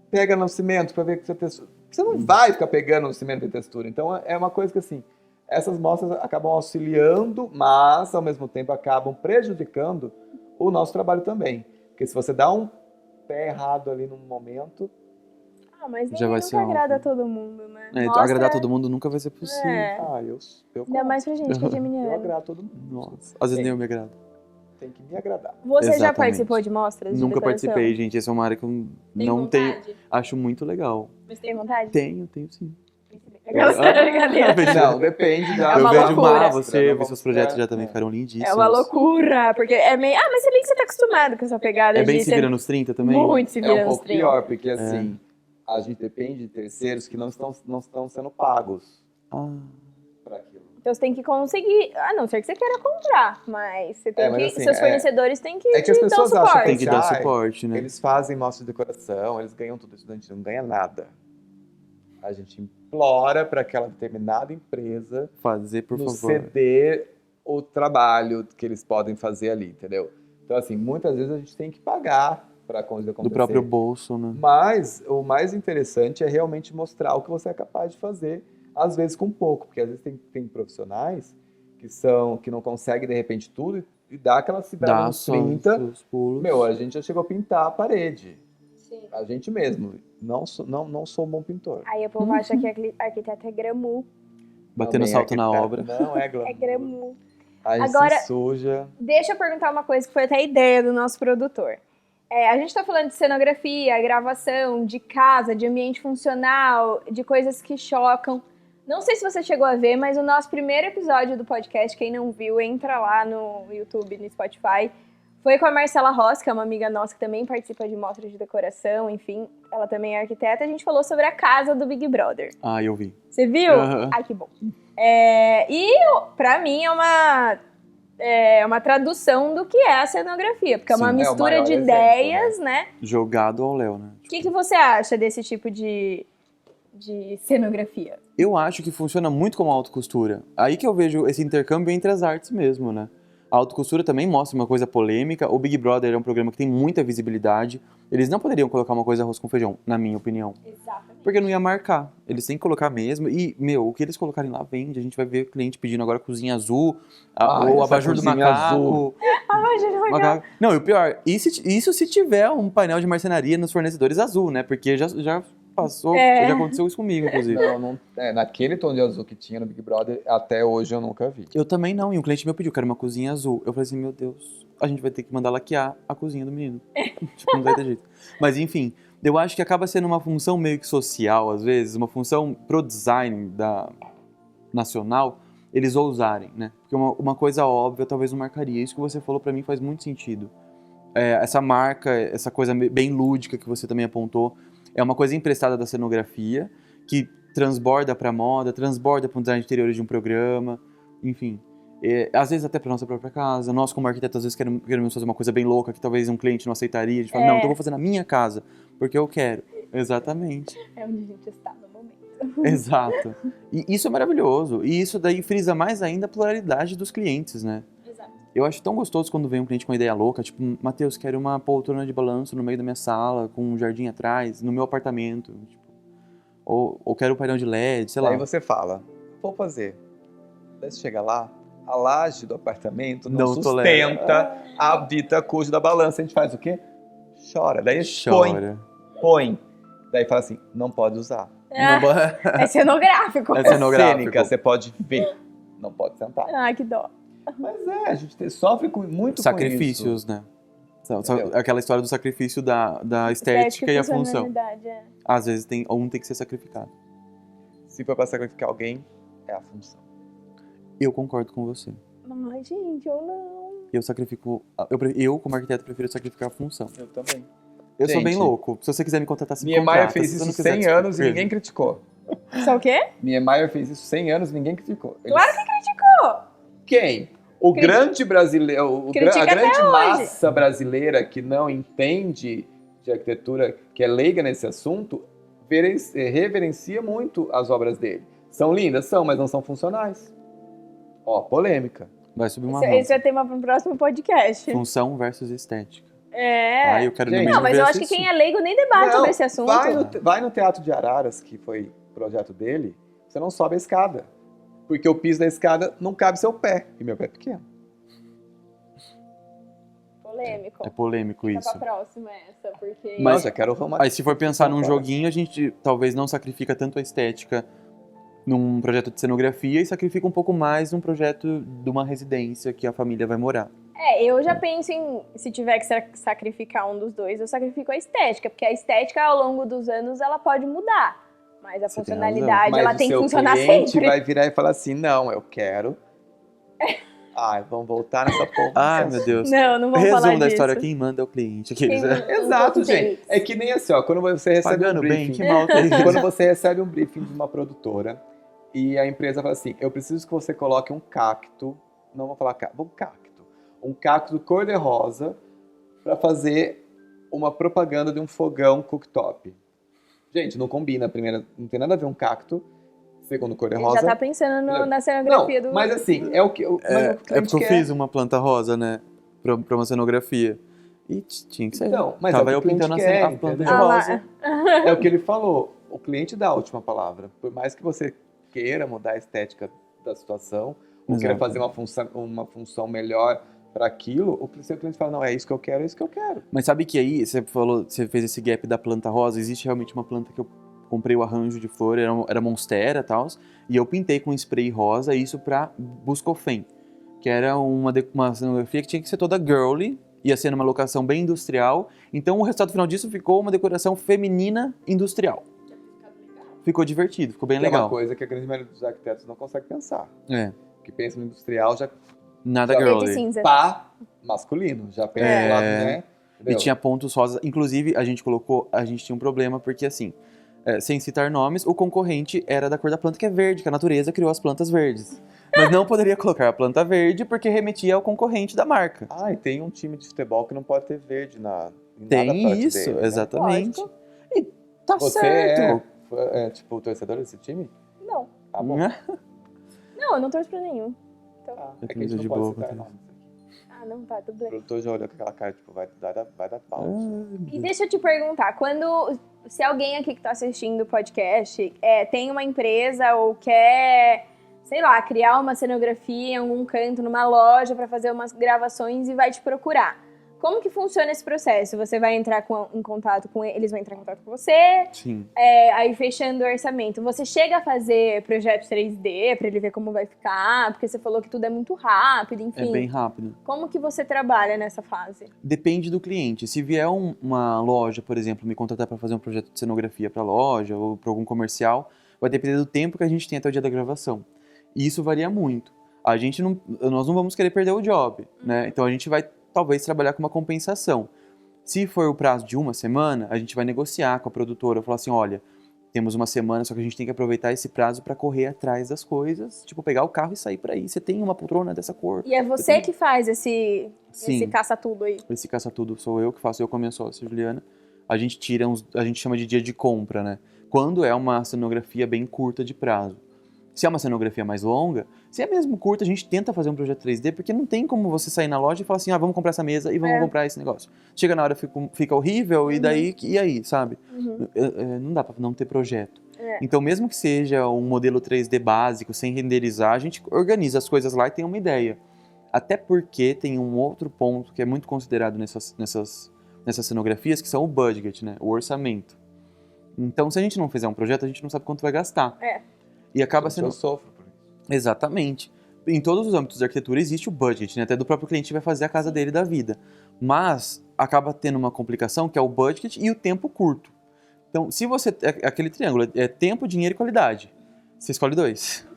Pega no cimento para ver que você não vai ficar pegando no cimento de textura. Então, é uma coisa que, assim, essas mostras acabam auxiliando, mas, ao mesmo tempo, acabam prejudicando o nosso trabalho também. Porque se você dá um pé errado ali num momento... mas já vai nunca agrada a todo mundo, né? Agradar todo mundo nunca vai ser possível. Eu ainda mais pra gente que é geminiano. Eu agrado todo mundo. Nossa, às vezes nem eu me agrado. Tem que me agradar. Você já participou de mostras de Nunca decoração? participei, gente. Essa é uma área que eu não tenho... Acho muito legal. Você tem vontade? Tenho sim. Brincadeira. Não, depende da... É uma eu vejo loucura. você, ver seus projetos já também ficaram lindíssimos. É uma loucura, porque é meio... Ah, mas você bem que você tá acostumado com essa pegada É bem de... se vira nos 30 também? Muito se É vira um nos pouco 30. pior, porque assim, a gente depende de terceiros que não estão sendo pagos Ah, para aquilo. Então você tem que conseguir... A não ser que você queira comprar, mas você tem mas que... assim, seus fornecedores têm que é que as te dar um pessoas acham suporte. tem que dar Ai, suporte, né? Eles fazem mostra de decoração, eles ganham tudo, o estudante não ganha nada. A gente implora para aquela determinada empresa Fazer, por nos favor. ceder o trabalho que eles podem fazer ali, entendeu? Então, assim, muitas vezes a gente tem que pagar para a coisa acontecer. Do próprio bolso, né? Mas o mais interessante é realmente mostrar o que você é capaz de fazer, às vezes com pouco, porque às vezes tem profissionais que não conseguem de repente tudo e dá aquela cidade Dá nos só 30. os pulos. Meu, a gente já chegou a pintar a parede. Sim. A gente mesmo. Não sou um bom pintor. Aí o povo acha que arquiteto é gramu. Batendo Também salto na arquiteto obra. Não é glamour. É gramu. A gente Agora- se suja. Deixa eu perguntar uma coisa que foi até a ideia do nosso produtor. A gente tá falando de cenografia, gravação, de casa, de ambiente funcional, de coisas que chocam. Não sei se você chegou a ver, mas o nosso primeiro episódio do podcast, quem não viu, entra lá no YouTube, no Spotify. Foi com a Marcela Ross, que é uma amiga nossa que também participa de mostras de decoração, enfim, ela também é arquiteta. A gente falou sobre a casa do Big Brother. Ah, eu vi. Você viu? Aham. Ai, que bom. Pra mim é uma tradução do que é a cenografia, porque é uma Sim. É o mistura maior de exemplo, ideias, né? Jogado ao Léo, né? O que você acha desse tipo de cenografia? Eu acho que funciona muito como alta costura. Aí que eu vejo esse intercâmbio entre as artes mesmo, né? A alta costura também mostra uma coisa polêmica. O Big Brother é um programa que tem muita visibilidade. Eles não poderiam colocar uma coisa arroz com feijão, na minha opinião. Exatamente. Porque não ia marcar. Eles têm que colocar mesmo. E, meu, o que eles colocarem lá vende. A gente vai ver cliente pedindo agora cozinha azul, ou essa abajur do cozinha macaco. azul. Macaco. Não, e o pior, isso se tiver um painel de marcenaria nos fornecedores azul, né? Porque já passou, já aconteceu isso comigo, inclusive. Naquele tom de azul que tinha no Big Brother, até hoje eu nunca vi. Eu também não, e um cliente meu pediu, quero uma cozinha azul. Eu falei assim, meu Deus, a gente vai ter que mandar laquear a cozinha do menino. Tipo, não vai ter jeito. Mas enfim, eu acho que acaba sendo uma função meio que social, às vezes, uma função pro design nacional, eles ousarem, né? Porque uma coisa óbvia talvez não marcaria. Isso que você falou pra mim faz muito sentido. Essa marca, essa coisa bem lúdica que você também apontou, é uma coisa emprestada da cenografia, que transborda pra moda, transborda para um design de interiores de um programa, enfim. Às vezes até pra nossa própria casa. Nós, como arquitetos, às vezes queremos fazer uma coisa bem louca que talvez um cliente não aceitaria. A gente fala, não, então eu vou fazer na minha casa, porque eu quero. Exatamente. É onde a gente está no momento. Exato. E isso é maravilhoso. E isso daí frisa mais ainda a pluralidade dos clientes, né? Exato. Eu acho tão gostoso quando vem um cliente com uma ideia louca, tipo, Matheus, quero uma poltrona de balanço no meio da minha sala, com um jardim atrás, no meu apartamento. Tipo, ou quero um painel de LED, sei lá. Aí você fala, vou fazer. Daí você chega lá, a laje do apartamento não sustenta a dita cuja da balança. A gente faz o quê? Chora. Daí põe. Daí fala assim, não pode usar. É cenográfico. É cenográfico. Cênica, você pode ver, não pode sentar. Ai, que dó. Mas a gente sofre muito Sacrifícios, né? Aquela história do sacrifício da estética e a função. Às vezes tem que ser sacrificado. com isso. Se for pra sacrificar alguém, é a função. Eu concordo com você. Ai, gente, eu não. Eu como arquiteto, prefiro sacrificar a função. Eu também. Eu sou Gente, bem louco. Se você quiser me contratar, se me Niemeyer contrata. fez Se você isso não quiser, 100 anos e desculpa. ninguém criticou. Só o quê? Niemeyer fez isso 100 anos e ninguém criticou. Claro que criticou. Quem? O grande brasileiro, a Critica até grande hoje. massa brasileira que não entende de arquitetura, que é leiga nesse assunto, reverencia muito as obras dele. São lindas? São, mas não são funcionais. Ó, polêmica. Vai subir uma Esse é tema para um próximo podcast. Função versus estética. Ah, eu quero Gente, no Não, mínimo mas ver eu acho que assistir. quem é leigo nem debate sobre esse assunto. Vai no Teatro de Araras, que foi o projeto dele, você não sobe a escada. Porque o piso da escada não cabe seu pé. E meu pé é pequeno. Polêmico. É polêmico Fica isso. pra próxima essa, porque... Mas- já quero romantizar. Aí se for pensar num joguinho, a gente talvez não sacrifica tanto a estética num projeto de cenografia e sacrifica um pouco mais num projeto de uma residência que a família vai morar. Eu já penso em, se tiver que sacrificar um dos dois, eu sacrifico a estética, porque a estética ao longo dos anos ela pode mudar, Mas a Você tem funcionalidade, ela Mas tem o que seu funcionar cliente sempre. vai virar e falar assim, não, eu quero. Ai, vamos voltar nessa porra. Ai, desse meu assunto. Deus. Não, não vamos falar Resumo da disso. história, quem manda é o cliente. Quem Aqueles, manda- Exato, Um gente. pouco É que nem assim, ó, quando você recebe Pagando um bem, briefing, que mal tem. quando você recebe um briefing de uma produtora e a empresa fala assim, eu preciso que você coloque um cacto, não vou falar cacto, um cacto cor-de-rosa para fazer uma propaganda de um fogão cooktop. Gente, não combina, primeiro, não tem nada a ver um cacto, segundo Ele cor-de-rosa. já tá pensando na Não, cenografia do... mas assim, é o que mas o É cliente porque eu quer. fiz uma planta rosa, né? Pra uma cenografia. E tinha que ser. Então, mas Tava é o eu que o cliente pintando quer, a planta de entendeu? rosa. É o que ele falou. O cliente dá a última palavra. Por mais que você queira mudar a estética da situação, ou queira Exato. fazer uma função melhor para aquilo, o seu cliente fala, não, é isso que eu quero, é isso que eu quero. Mas sabe que aí, você falou, você fez esse gap da planta rosa, existe realmente uma planta que eu comprei o arranjo de flor, era monstera e tal, e eu pintei com spray rosa, isso pra Buscofen, que era uma cenografia que tinha que ser toda girly, ia ser numa locação bem industrial, então o resultado final disso ficou uma decoração feminina industrial. Ficou divertido, ficou bem Que é legal. uma coisa que a grande maioria dos arquitetos não consegue pensar. É, Que pensa no industrial já nada Já- Preto e girly. cinza. pá masculino, já pensa É. do lado, né? E Entendeu? tinha pontos rosas. Inclusive, a gente tinha um problema, porque assim, sem citar nomes, o concorrente era da cor da planta que é verde, que a natureza criou as plantas verdes. Mas não poderia colocar a planta verde porque remetia ao concorrente da marca. Ah, e tem um time de futebol que não pode ter verde em nada Tem perto isso, dele, né? exatamente. Lógico. E tá Você certo. é, tipo, torcedor desse time? Não. Tá bom. Não, eu não torço pra nenhum. Ah, Eu é que a gente tô de não pode boa citar com nomes aqui. Ah, não, tá, tudo O bem. produtor já olhou com aquela cara, tipo, vai dar pau. E deixa eu te perguntar, se alguém aqui que tá assistindo o podcast tem uma empresa ou quer, sei lá, criar uma cenografia em algum canto, numa loja pra fazer umas gravações e vai te procurar. Como que funciona esse processo? Você vai entrar em contato com eles, vão entrar em contato com você, Sim. aí fechando o orçamento. Você chega a fazer projetos 3D pra ele ver como vai ficar, porque você falou que tudo é muito rápido, enfim. É bem rápido. Como que você trabalha nessa fase? Depende do cliente. Se vier uma loja, por exemplo, me contratar para fazer um projeto de cenografia para loja ou para algum comercial, vai depender do tempo que a gente tem até o dia da gravação. E isso varia muito. Nós não vamos querer perder o job, né? Então a gente vai talvez trabalhar com uma compensação. Se for o prazo de uma semana, a gente vai negociar com a produtora, falar assim, olha, temos uma semana, só que a gente tem que aproveitar esse prazo para correr atrás das coisas, tipo pegar o carro e sair por aí. Você tem uma poltrona dessa cor? E é você que faz esse Sim. caça-tudo aí? Esse caça-tudo sou eu que faço, eu com a minha sócia Juliana. A gente a gente chama de dia de compra, né? Quando é uma cenografia bem curta de prazo. Se é uma cenografia mais longa, se é mesmo curta, a gente tenta fazer um projeto 3D, porque não tem como você sair na loja e falar assim, vamos comprar essa mesa e vamos comprar esse negócio. Chega na hora, fica horrível, e aí, sabe? Não dá pra não ter projeto. Então, mesmo que seja um modelo 3D básico, sem renderizar, a gente organiza as coisas lá e tem uma ideia. Até porque tem um outro ponto que é muito considerado nessas cenografias, que são o budget, né? O orçamento. Então, se a gente não fizer um projeto, a gente não sabe quanto vai gastar. E acaba sendo... Eu sofro por isso. Exatamente. Em todos os âmbitos da arquitetura existe o budget, né? Até do próprio cliente que vai fazer a casa dele da vida. Mas acaba tendo uma complicação que é o budget e o tempo curto. Então, se você... Aquele triângulo é tempo, dinheiro e qualidade. Você escolhe 2.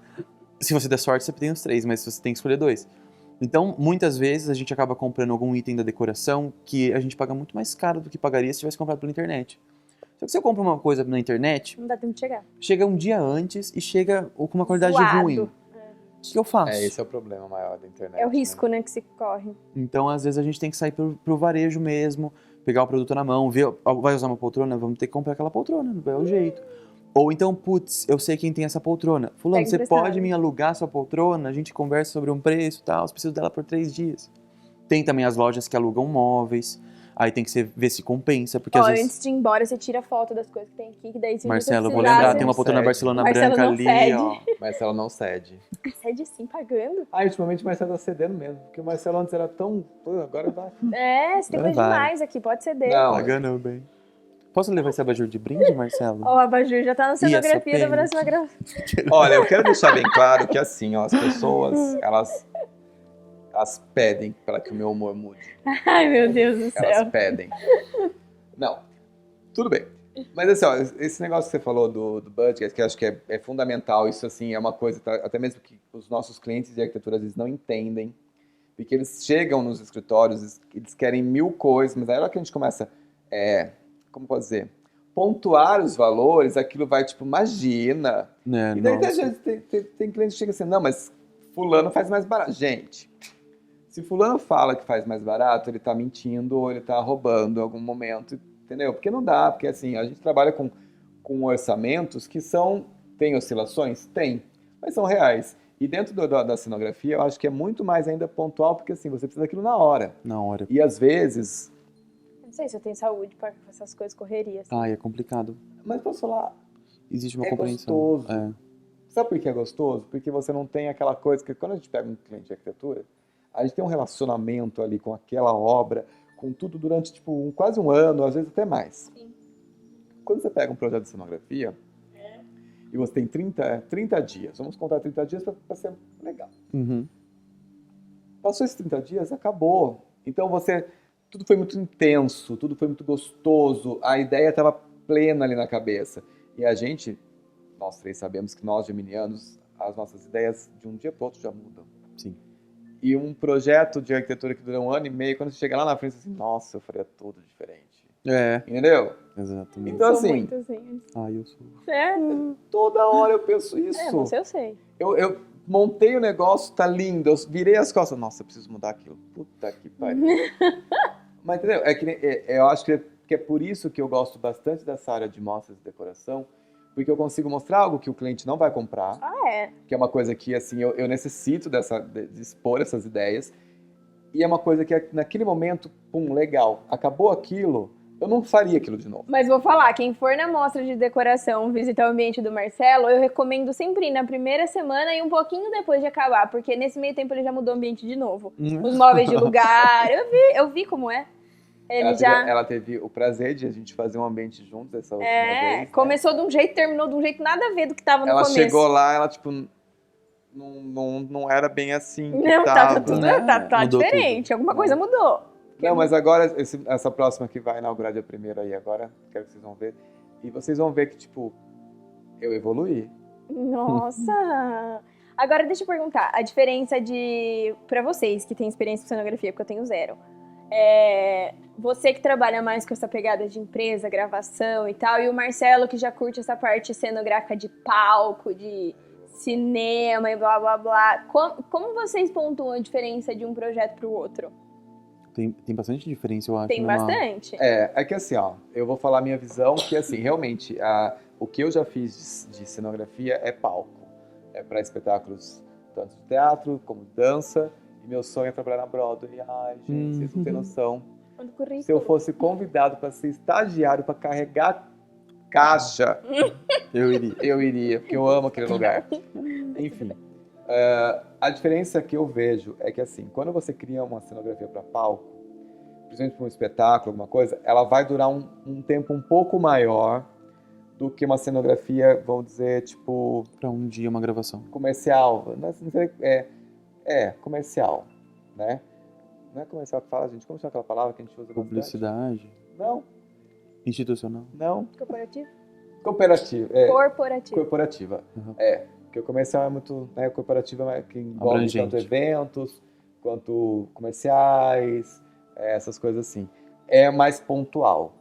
Se você der sorte, você tem os 3, mas você tem que escolher 2. Então, muitas vezes a gente acaba comprando algum item da decoração que a gente paga muito mais caro do que pagaria se tivesse comprado pela internet. Só que se eu compro uma coisa na internet, Não dá tempo de chegar. chega um dia antes e chega com uma qualidade Zoado. ruim. O que eu faço? Esse é o problema maior da internet. É o risco, né, que se corre. Então, às vezes, a gente tem que sair pro varejo mesmo, pegar o produto na mão, ver, vai usar uma poltrona? Vamos ter que comprar aquela poltrona, não é o jeito. Ou então, putz, eu sei quem tem essa poltrona. Fulano, Pega você emprestado. pode me alugar sua poltrona? A gente conversa sobre um preço e tal, eu preciso dela por 3 dias. Tem também as lojas que alugam móveis, aí tem que ver se compensa, porque às vezes... Antes de ir embora, você tira foto das coisas que tem aqui, que daí se Marcelo, você vou precisar, lembrar, você... tem uma poltrona Cede. Barcelona Marcelo branca não ali, cede. ó. Marcelo não cede. Cede sim, pagando. Ultimamente o Marcelo tá cedendo mesmo. Porque o Marcelo antes era tão... Pô, agora vai. Você tem Vai. coisa demais aqui, pode ceder. Não. Pagando bem. Posso levar esse abajur de brinde, Marcelo? Ó, o abajur já tá na cenografia da pena? próxima gravação. Olha, eu quero deixar bem claro que assim, ó, as pessoas, elas pedem para que o meu humor mude. Ai, meu Deus do Elas céu. pedem. Não, tudo bem. Mas assim, ó, esse negócio que você falou do budget, que eu acho que é fundamental, isso assim é uma coisa, até mesmo que os nossos clientes de arquitetura às vezes não entendem, porque eles chegam nos escritórios, eles querem 1000 coisas, mas aí na hora que a gente começa, como posso dizer, pontuar os valores, aquilo vai tipo, imagina. Né, E daí às nossa. vezes tem cliente que chega assim, não, mas fulano faz mais barato. Gente, se fulano fala que faz mais barato, ele tá mentindo ou ele tá roubando em algum momento, entendeu? Porque não dá, porque assim, a gente trabalha com orçamentos que tem oscilações? Tem, mas são reais. E dentro da cenografia, eu acho que é muito mais ainda pontual, porque assim, você precisa daquilo na hora. Na hora. E às vezes, Não sei se eu tenho saúde pra essas coisas correrias. Ai, é complicado. mas posso falar, Existe uma é compreensão. gostoso. É. Sabe por que é gostoso? Porque você não tem aquela coisa que quando a gente pega um cliente de arquitetura, a gente tem um relacionamento ali com aquela obra, com tudo durante tipo quase um ano, às vezes até mais. Sim. Quando você pega um projeto de cenografia e você tem 30 dias, vamos contar 30 dias para ser legal. Uhum. Passou esses 30 dias, acabou. Então tudo foi muito intenso, tudo foi muito gostoso, a ideia estava plena ali na cabeça. E a gente, nós três sabemos que nós geminianos, as nossas ideias de um dia para o outro já mudam. Sim. E um projeto de arquitetura que dura 1 ano e meio, quando você chega lá na frente, você assim, nossa, eu faria tudo diferente. É, Entendeu? exatamente. Então, Sou assim, muito assim. Ai, eu sou. Certo? toda hora eu penso isso. Você eu sei. Eu montei o negócio, tá lindo, eu virei as costas, nossa, eu preciso mudar aquilo. Puta que pariu. Mas entendeu? Eu acho que é por isso que eu gosto bastante dessa área de mostras de decoração, porque eu consigo mostrar algo que o cliente não vai comprar, que é uma coisa que assim eu necessito de expor essas ideias, e é uma coisa que naquele momento, pum, legal, acabou aquilo, eu não faria aquilo de novo. Mas vou falar, quem for na mostra de decoração visitar o ambiente do Marcelo, eu recomendo sempre ir na primeira semana e um pouquinho depois de acabar, porque nesse meio tempo ele já mudou o ambiente de novo. Os móveis de lugar, eu vi como é. Ela teve o prazer de a gente fazer um ambiente juntos essa última vez. Né? Começou de um jeito, terminou de um jeito nada a ver do que tava no ela começo. Ela chegou lá, ela tipo, não era bem assim que não, tava, tudo, né? tá diferente, tudo. Alguma coisa mudou. Não, mas agora, essa próxima que vai inaugurar dia 1º aí agora, quero que vocês vão ver. E vocês vão ver que, tipo, eu evoluí. Nossa! Agora, deixa eu perguntar, a diferença pra vocês que têm experiência em cenografia, porque eu tenho 0. Você que trabalha mais com essa pegada de empresa, gravação e tal, e o Marcelo que já curte essa parte cenográfica de palco, de cinema e blá blá blá. Como vocês pontuam a diferença de um projeto pro outro? Tem bastante diferença, eu acho. Tem bastante. É que assim, ó, eu vou falar a minha visão, que assim, realmente, o que eu já fiz de cenografia é palco. É para espetáculos tanto de teatro como de dança. E meu sonho é trabalhar na Broadway. Ai, gente, vocês não têm noção. Se eu fosse convidado para ser estagiário, para carregar caixa, eu iria, porque eu amo aquele lugar. Enfim, a diferença que eu vejo é que assim, quando você cria uma cenografia para palco, principalmente para um espetáculo, alguma coisa, ela vai durar um tempo um pouco maior do que uma cenografia, vamos dizer, tipo... Para um dia, uma gravação. Comercial. Comercial, né? Não é comercial que fala, gente. Como chama aquela palavra que a gente usa bastante? Publicidade. Não. Institucional. Não. Corporativo? Corporativa. Uhum. Porque o comercial é muito... Né, corporativa é que envolve abrangente. Tanto eventos, quanto comerciais, essas coisas assim. É mais pontual.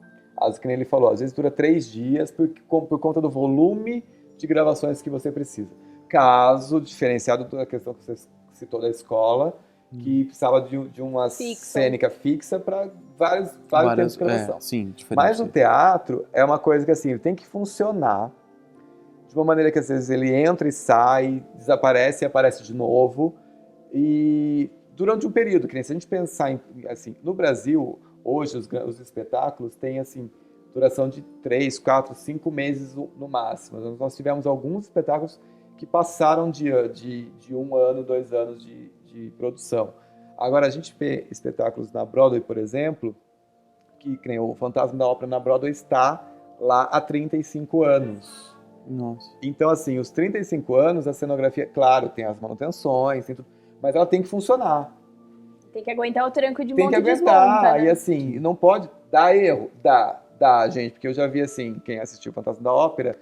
Que nem ele falou, às vezes dura 3 dias por conta do volume de gravações que você precisa. Caso diferenciado da questão que você citou da escola, que precisava de uma cênica fixa para vários tempos de gravação. Sim, diferente. Mas o teatro é uma coisa que assim, ele tem que funcionar de uma maneira que às vezes ele entra e sai, desaparece e aparece de novo. E durante um período, que nem se a gente pensar assim, no Brasil, hoje os espetáculos têm assim, duração de 3, 4, 5 meses no máximo. Nós tivemos alguns espetáculos que passaram de 1 ano, 2 anos de produção. Agora, a gente vê espetáculos na Broadway, por exemplo, que nem o Fantasma da Ópera na Broadway está lá há 35 anos. Nossa. Então, assim, os 35 anos, a cenografia, claro, tem as manutenções, tem tudo, mas ela tem que funcionar. Tem que aguentar o tranco de monta e desmonta. Tem que aguentar, né? E assim, não pode dar erro, dá Dá, gente, porque eu já vi assim, quem assistiu o Fantasma da Ópera,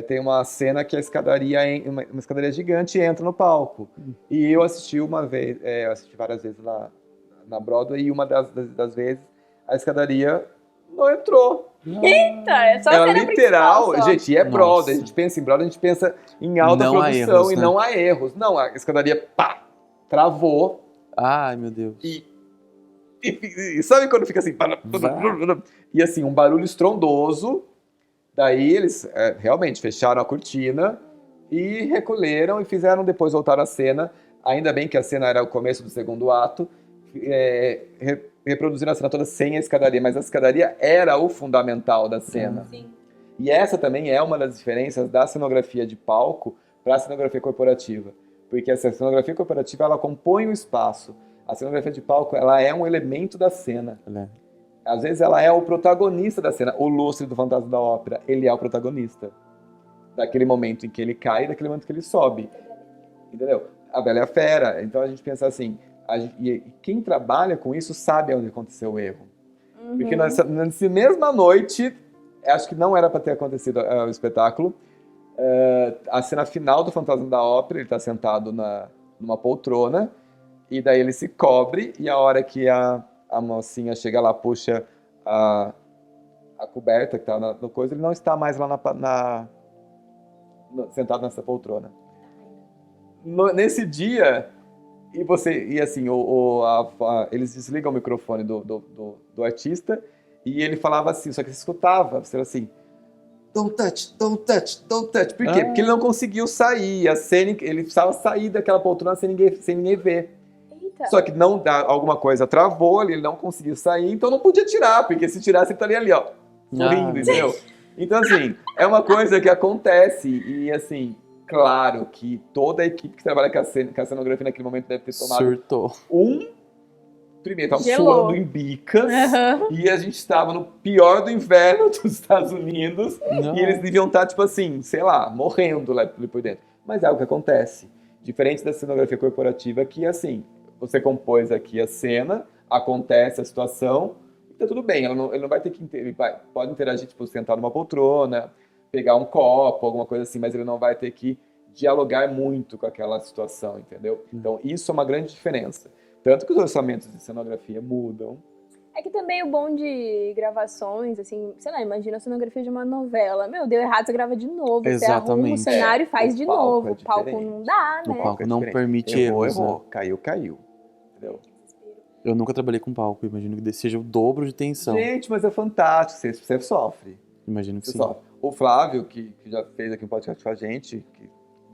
tem uma cena que a escadaria, uma escadaria gigante entra no palco. E eu assisti uma vez, eu assisti várias vezes lá na Broadway, e uma das vezes a escadaria não entrou. Eita, é só a Ela cena literal, principal só. gente, e é Nossa. Broadway, a gente pensa em Broadway, a gente pensa em alta Não há produção erros, e né? não há erros. Não, a escadaria, pá, travou. Ai, meu Deus. E sabe quando fica assim? E assim, um barulho estrondoso. Daí eles realmente fecharam a cortina e recolheram e fizeram depois voltar a cena. Ainda bem que a cena era o começo do segundo ato. Reproduziram a cena toda sem a escadaria, mas a escadaria era o fundamental da cena. Sim. E essa também é uma das diferenças da cenografia de palco para a cenografia corporativa. Porque a cenografia corporativa, ela compõe o espaço. A cenografia de palco, ela é um elemento da cena. Às vezes ela é o protagonista da cena. O Lustre do Fantasma da Ópera, ele é o protagonista. Daquele momento em que ele cai e daquele momento que ele sobe. Entendeu? A Bela e a Fera. Então a gente pensa assim, e quem trabalha com isso sabe onde aconteceu o erro. Porque nessa mesma noite, acho que não era para ter acontecido o espetáculo, a cena final do Fantasma da Ópera, ele está sentado numa poltrona, e daí ele se cobre, e a hora que a mocinha chega lá, puxa a coberta que está no coisa, ele não está mais lá sentado nessa poltrona. Nesse dia, eles desligam o microfone do artista, e ele falava assim, só que você escutava, você era assim, don't touch, don't touch, don't touch. Por quê? Porque ele não conseguiu sair, ele precisava sair daquela poltrona sem ninguém ver. Eita. Só que alguma coisa travou, ele não conseguiu sair, então não podia tirar, porque se tirasse ele estaria ali, ó, sorrindo, entendeu? Então, assim, é uma coisa que acontece, e assim, claro que toda a equipe que trabalha com a cenografia naquele momento deve ter tomado Surtou. Primeiro, tava suando em bicas, e a gente estava no pior do inverno dos Estados Unidos, Não. e eles deviam estar, tipo assim, sei lá, morrendo lá por dentro. Mas é o que acontece. Diferente da cenografia corporativa, que assim, você compôs aqui a cena, acontece a situação, e tá tudo bem, ele não vai ter que pode interagir, tipo, sentar numa poltrona, pegar um copo, alguma coisa assim, mas ele não vai ter que dialogar muito com aquela situação, entendeu? Então, isso é uma grande diferença. Tanto que os orçamentos de cenografia mudam. É que também o bom de gravações, assim, sei lá, imagina a cenografia de uma novela. Meu, deu errado, você grava de novo. Você arruma o cenário e faz de novo. O palco não dá, né? O palco não permite erros. Errou. Caiu. Entendeu? Eu nunca trabalhei com palco, imagino que seja o dobro de tensão. Gente, mas é fantástico, você sofre. Imagino que Você sim. sofre. O Flávio, que já fez aqui um podcast com a gente,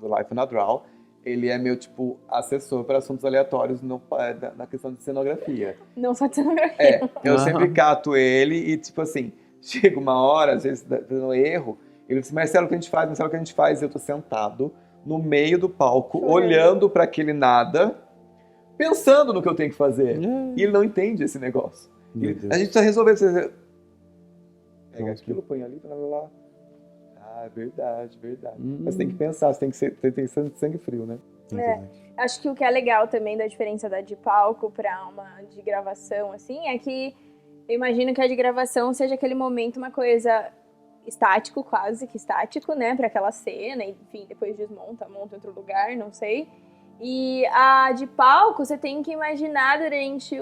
do Life na Draw, ele é meu, tipo, assessor para assuntos aleatórios na questão de cenografia. Não só de cenografia. Eu sempre cato ele e, tipo assim, chega uma hora, às vezes, dando erro, ele diz, Marcelo, o que a gente faz? Marcelo, o que a gente faz? Eu tô sentado no meio do palco, olhando para aquele nada, pensando no que eu tenho que fazer. E ele não entende esse negócio. A gente precisa resolver. Pega aquilo, põe ali, blá, blá, blá. Verdade. Mas tem que pensar, você tem que ser sangue frio, né? Acho que o que é legal também da diferença da de palco pra uma de gravação, assim, é que eu imagino que a de gravação seja aquele momento, uma coisa estático, quase que estático, né, pra aquela cena, enfim, depois monta em outro lugar, não sei. E a de palco, você tem que imaginar durante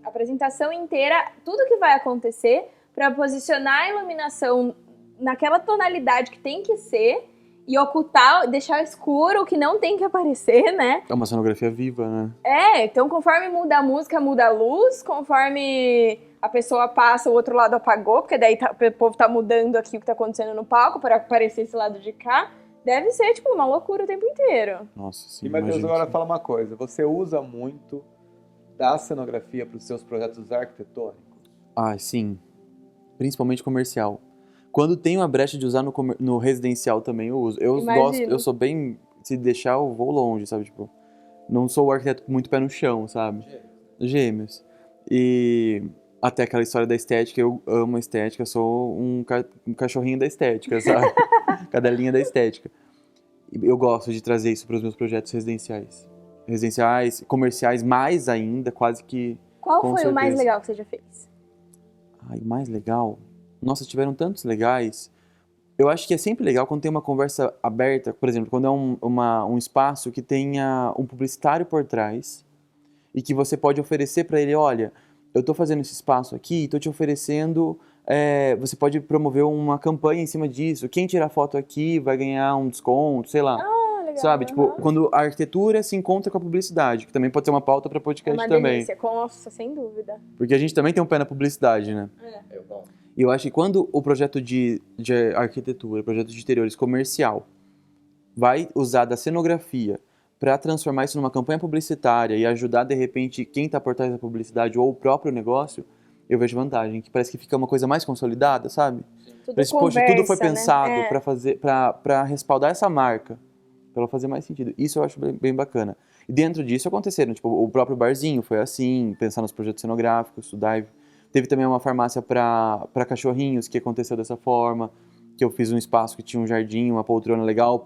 a apresentação inteira tudo que vai acontecer pra posicionar a iluminação naquela tonalidade que tem que ser e ocultar, deixar escuro o que não tem que aparecer, né? É uma cenografia viva, né? Então conforme muda a música, muda a luz, conforme a pessoa passa, o outro lado apagou, porque daí o povo tá mudando aqui o que tá acontecendo no palco para aparecer esse lado de cá. Deve ser, tipo, uma loucura o tempo inteiro. Nossa, sim. E, Matheus, agora fala uma coisa. Você usa muito da cenografia para os seus projetos arquitetônicos? Sim. Principalmente comercial. Quando tem uma brecha de usar no residencial também, eu uso. Eu sou bem... Se deixar, eu vou longe, sabe? Tipo, não sou o arquiteto com muito pé no chão, sabe? Gêmeos. E até aquela história da estética, eu amo a estética, sou um cachorrinho da estética, sabe? Cadelinha da estética. Eu gosto de trazer isso para os meus projetos residenciais. Residenciais, comerciais, mais ainda, quase que... Qual foi o mais legal que você já fez? Ai, mais legal? Nossa, tiveram tantos legais. Eu acho que é sempre legal quando tem uma conversa aberta, por exemplo, quando é um espaço que tenha um publicitário por trás e que você pode oferecer para ele, olha, eu estou fazendo esse espaço aqui, estou te oferecendo, você pode promover uma campanha em cima disso, quem tirar foto aqui vai ganhar um desconto, sei lá. Ah, legal. Sabe, tipo, aham. quando a arquitetura se encontra com a publicidade, que também pode ser uma pauta para É podcast uma também. delícia. Nossa, sem dúvida. Porque a gente também tem um pé na publicidade, né? Eu gosto. E eu acho que quando o projeto de arquitetura, projeto de interiores comercial, vai usar da cenografia para transformar isso numa campanha publicitária e ajudar, de repente, quem está por trás da publicidade ou o próprio negócio, eu vejo vantagem, que parece que fica uma coisa mais consolidada, sabe? Tudo Parece, poxa, tudo foi conversa, né? pensado É. para fazer, para respaldar essa marca, para ela fazer mais sentido. Isso eu acho bem bacana. E dentro disso aconteceram, tipo, o próprio barzinho foi assim, pensar nos projetos cenográficos, estudar. Teve também uma farmácia para cachorrinhos que aconteceu dessa forma, que eu fiz um espaço que tinha um jardim, uma poltrona legal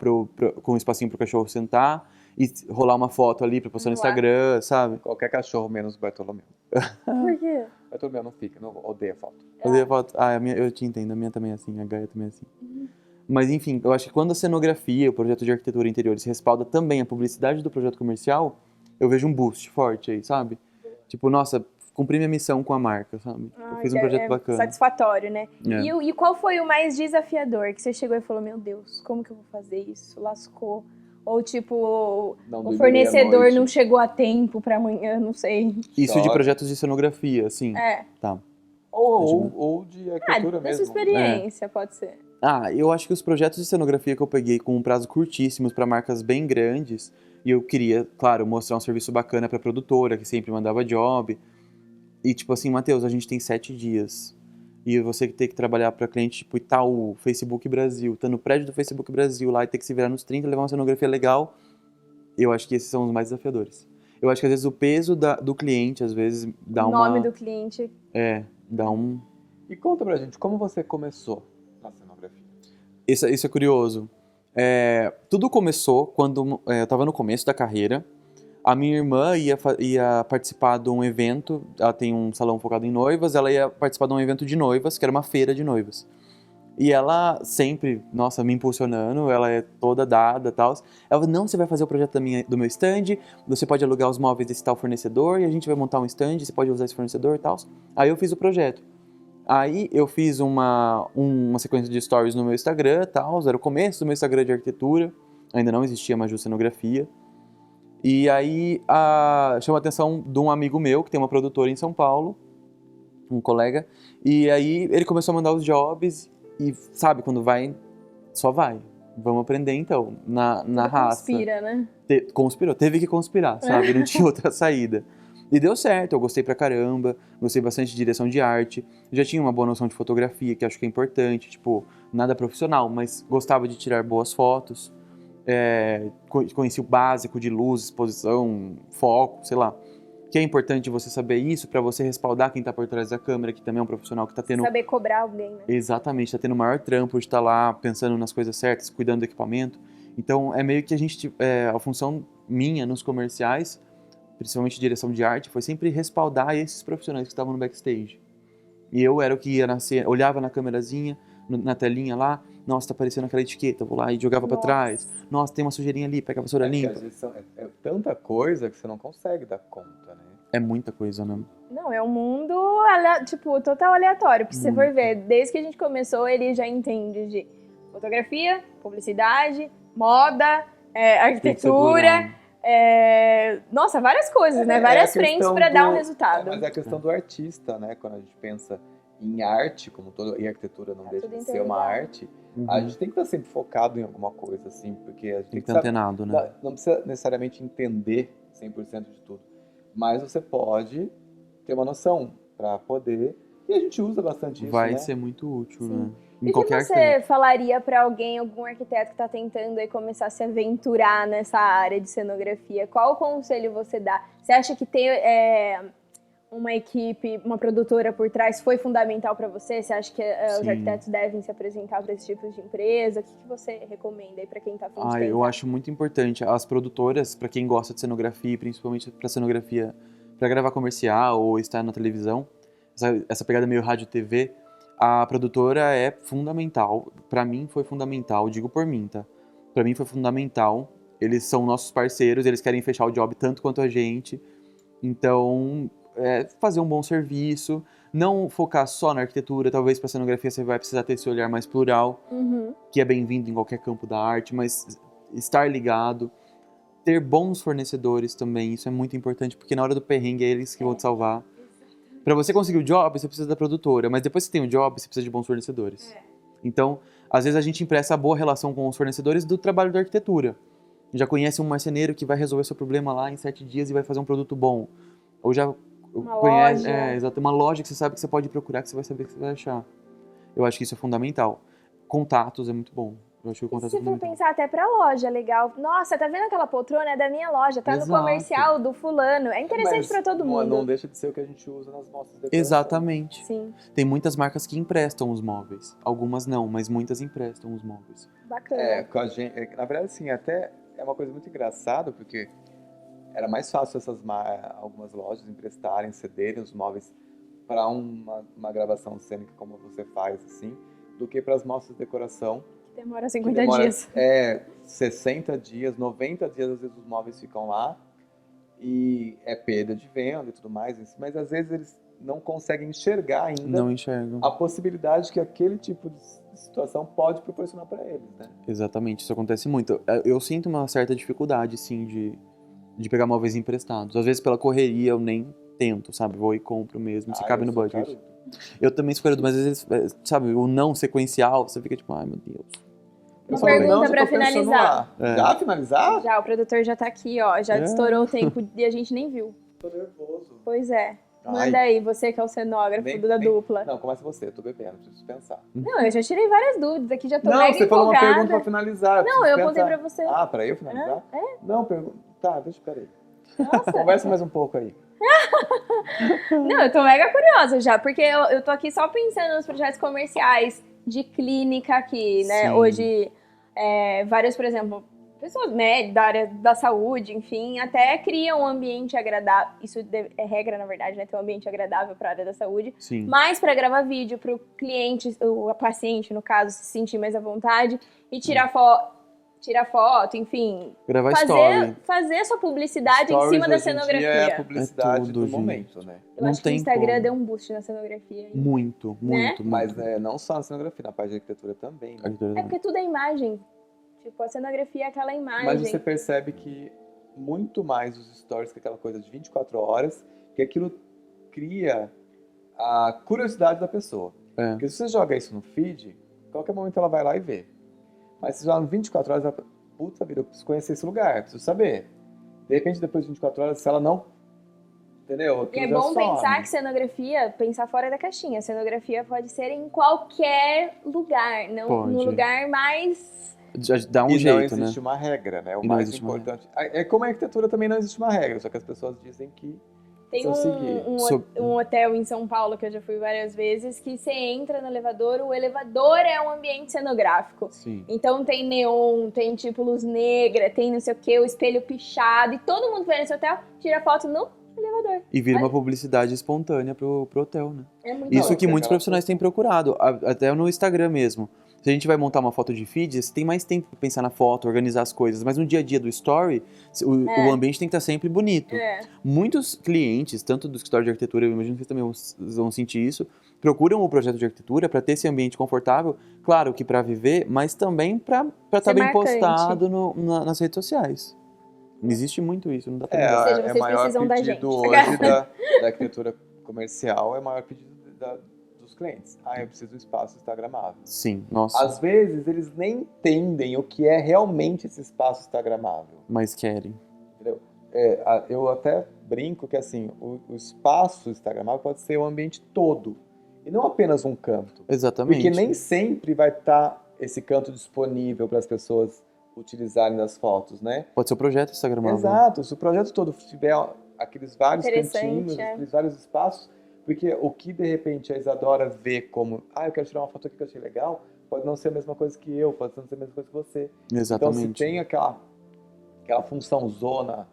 com um espacinho para o cachorro sentar e rolar uma foto ali para postar no Uau. Instagram, sabe? Qualquer cachorro menos Bartolomeu. Por quê? Bartolomeu não fica, não odeia foto. Eu dei a foto. Ah, eu te entendo, a minha também é assim, a Gaia também é assim. Mas enfim, eu acho que quando a cenografia, o projeto de arquitetura e interiores respalda também a publicidade do projeto comercial, eu vejo um boost forte aí, sabe? Tipo, nossa, cumpri minha missão com a marca, sabe? Eu fiz um projeto bacana. Satisfatório, né? É. E qual foi o mais desafiador que você chegou e falou, meu Deus, como que eu vou fazer isso? Lascou. Ou tipo, Não o dormi fornecedor meia-noite. não chegou a tempo pra amanhã, não sei. Isso de Choque. projetos de cenografia, assim. É. Tá. Ou de Ah, arquitetura da sua mesmo. experiência, pode ser. Ah, eu acho que os projetos de cenografia que eu peguei com um prazo curtíssimos para marcas bem grandes, e eu queria, claro, mostrar um serviço bacana para produtora, que sempre mandava job. E tipo assim, Matheus, a gente tem 7 dias. E você que tem que trabalhar para cliente tipo Itaú, Facebook Brasil, tá no prédio do Facebook Brasil lá e ter que se virar nos 30, levar uma cenografia legal. Eu acho que esses são os mais desafiadores. Eu acho que às vezes o peso do cliente, às vezes, dá O nome do cliente. dá um... E conta pra gente, como você começou na cenografia? Isso é curioso. Tudo começou quando eu estava no começo da carreira. A minha irmã ia participar de um evento, ela tem um salão focado em noivas, ela ia participar de um evento de noivas, que era uma feira de noivas. E ela sempre, nossa, me impulsionando, ela é toda dada e tal. Ela falou, não, você vai fazer o projeto do meu stand, você pode alugar os móveis desse tal fornecedor, e a gente vai montar um stand, você pode usar esse fornecedor e tal. Aí eu fiz o projeto. Aí eu fiz uma sequência de stories no meu Instagram, tal, era o começo do meu Instagram de arquitetura, ainda não existia Maju Cenografia. E aí chama a atenção de um amigo meu que tem uma produtora em São Paulo, um colega, e aí ele começou a mandar os jobs e sabe, quando vai, só vai. Vamos aprender então, na Tudo raça. conspira, né? Conspirou, teve que conspirar, sabe? Não tinha outra saída. E deu certo, eu gostei pra caramba, gostei bastante de direção de arte, já tinha uma boa noção de fotografia, que acho que é importante, tipo, nada profissional, mas gostava de tirar boas fotos. Conheci o básico de luz, exposição, foco, sei lá. Que é importante você saber isso pra você respaldar quem tá por trás da câmera, que também é um profissional que tá tendo... Saber cobrar alguém, né? Exatamente, tá tendo o maior trampo de estar lá pensando nas coisas certas, cuidando do equipamento. Então é meio que a função minha nos comerciais, principalmente direção de arte, foi sempre respaldar esses profissionais que estavam no backstage. E eu era o que ia na cena, olhava na câmerazinha, na telinha lá, nossa, tá aparecendo aquela etiqueta, vou lá e jogava pra Nossa. trás. Nossa, tem uma sujeirinha ali, pega a vassoura Que limpa. às vezes é tanta coisa que você não consegue dar conta, né? É muita coisa, né? Não, é um mundo, tipo, total aleatório. Porque se você for ver, desde que a gente começou, ele já entende de fotografia, publicidade, moda, arquitetura, nossa, várias coisas, né? Várias frentes pra dar um resultado. Mas é a questão do artista, né? Quando a gente pensa em arte, como toda, e arquitetura não deixa tudo de ser uma interligado. arte, a gente tem que estar sempre focado em alguma coisa, assim, porque a gente Tem que que estar antenado, né? não precisa necessariamente entender 100% de tudo, mas você pode ter uma noção para poder, e a gente usa bastante isso, Vai né? ser muito útil, Sim. né? E o que você falaria pra alguém, algum arquiteto que tá tentando aí começar a se aventurar nessa área de cenografia? Qual conselho você dá? Você acha que ter uma equipe, uma produtora por trás foi fundamental pra você? Você acha que os Sim. arquitetos devem se apresentar para esse tipo de empresa? O que você recomenda aí pra quem tá afim de tentar? Eu acho muito importante. As produtoras, pra quem gosta de cenografia, principalmente pra cenografia, pra gravar comercial ou estar na televisão, essa pegada meio rádio TV, a produtora é fundamental. Pra mim foi fundamental, digo por mim, tá? Pra mim foi fundamental. Eles são nossos parceiros, eles querem fechar o job tanto quanto a gente. Então, fazer um bom serviço, não focar só na arquitetura, talvez para cenografia você vai precisar ter esse olhar mais plural, que é bem-vindo em qualquer campo da arte, mas estar ligado, ter bons fornecedores também, isso é muito importante, porque na hora do perrengue é eles que vão te salvar. Para você conseguir o job, você precisa da produtora, mas depois que você tem o job, você precisa de bons fornecedores. Então, às vezes a gente empresta a boa relação com os fornecedores do trabalho da arquitetura. Já conhece um marceneiro que vai resolver seu problema lá em 7 dias e vai fazer um produto bom. Ou já conhece, exato, uma loja que você sabe que você pode procurar, que você vai saber o que você vai achar. Eu acho que isso é fundamental. Contatos é muito bom. Eu acho que o contato Se é for fundamental. pensar até pra loja, legal. Nossa, tá vendo aquela poltrona? É da minha loja, tá Exato. no comercial do fulano. É interessante pra todo mundo. Não deixa de ser o que a gente usa nas mostras de decoração. Exatamente. Sim, Tem muitas marcas que emprestam os móveis. Algumas não, mas muitas emprestam os móveis. bacana. Com a gente, na verdade, assim, até é uma coisa muito engraçada, porque era mais fácil algumas lojas emprestarem, cederem os móveis para uma gravação cênica como você faz, assim, do que para as mostras de decoração. Demora que 50 demora, dias. 60 dias, 90 dias, às vezes os móveis ficam lá e é perda de venda e tudo mais, mas às vezes eles não conseguem enxergar ainda Não enxergam. a possibilidade que aquele tipo de situação pode proporcionar para eles, né? Exatamente, isso acontece muito. Eu sinto uma certa dificuldade, sim, de pegar móveis emprestados. Às vezes pela correria eu nem tento, sabe? Vou e compro mesmo, se cabe eu no sou budget. carudo. Eu também sou carudo, mas às vezes, sabe, o não sequencial, você fica tipo, ai meu Deus. Uma falo, pergunta não, já pra tô pensando finalizar. lá. Já finalizar? Já, o produtor já tá aqui, ó. Já estourou o tempo e a gente nem viu. Tô nervoso. Pois é. Ai. Manda aí, você que é o cenógrafo da dupla. Não, começa você, eu tô bebendo, preciso pensar. Não, eu já tirei várias dúvidas aqui, já tô Não, mega você falou uma empolgada. pergunta pra finalizar. Não, eu preciso contei pensar. pra você. Ah, pra eu finalizar? Não, pergunta. Tá, peraí. Nossa. Conversa mais um pouco aí. Não, eu tô mega curiosa já, porque eu tô aqui só pensando nos projetos comerciais de clínica aqui, né? Sim. Hoje, vários, por exemplo, pessoas, né, da área da saúde, enfim, até criam um ambiente agradável. Isso é regra, na verdade, né? Ter um ambiente agradável para a área da saúde. Sim. Mas para gravar vídeo, para o cliente, o paciente, no caso, se sentir mais à vontade e tirar foto, enfim. Gravar story. Fazer a sua publicidade Stories em cima da hoje em cenografia. dia é a publicidade É tudo, do gente. momento, né? Eu Não acho que o tem Instagram como. deu um boost na cenografia. Muito, muito, Mas muito. não só na cenografia, na parte de arquitetura também, né? É porque tudo é imagem. Tipo, a cenografia é aquela imagem. Mas você percebe que muito mais os stories que aquela coisa de 24 horas, que aquilo cria a curiosidade da pessoa. Porque se você joga isso no feed, qualquer momento ela vai lá e vê. Mas se joga no 24 horas, ela fala, puta vida, eu preciso conhecer esse lugar, preciso saber. De repente, depois de 24 horas, se ela não... Entendeu? E é Aquilo já bom some. pensar que cenografia, pensar fora da caixinha. Cenografia pode ser em qualquer lugar, não Pode. no lugar mais... Já dá um E jeito, não existe né? uma regra, né? O E não mais existe uma importante... É como a arquitetura também não existe uma regra, só que as pessoas dizem que Tem precisam seguir. um hotel em São Paulo, que eu já fui várias vezes, que você entra no elevador, o elevador é um ambiente cenográfico. Sim. Então tem neon, tem tipo luz negra, tem não sei o que, o espelho pichado, e todo mundo vai nesse hotel, tira foto no elevador. E vira uma publicidade espontânea pro hotel, né? É muito Isso bom. que muitos profissionais têm procurado, até no Instagram mesmo. Se a gente vai montar uma foto de feed, você tem mais tempo para pensar na foto, organizar as coisas. Mas no dia a dia do story, o ambiente tem que estar sempre bonito. Muitos clientes, tanto do escritório de arquitetura, eu imagino que vocês também vão sentir isso, procuram o projeto de arquitetura para ter esse ambiente confortável, claro que para viver, mas também para estar bem marcante. postado nas redes sociais. Existe muito isso, não dá para negar. Ou seja, vocês maior precisam da pedido gente. hoje da arquitetura comercial, é o maior pedido dos clientes. Eu preciso de um espaço instagramável. Sim, nossa, Às vezes, eles nem entendem o que é realmente esse espaço instagramável. mas querem. Entendeu? Eu até brinco que assim, o espaço instagramável pode ser o ambiente todo, e não apenas um canto. Exatamente. Porque nem sempre vai estar esse canto disponível para as pessoas utilizarem nas fotos, né? Pode ser o projeto instagramável. Exato, se o projeto todo tiver aqueles vários Interessante, cantinhos, aqueles vários espaços, porque o que de repente a Isadora vê como, eu quero tirar uma foto aqui que eu achei legal, pode não ser a mesma coisa que eu, pode não ser a mesma coisa que você. Exatamente. Então se tem aquela função zona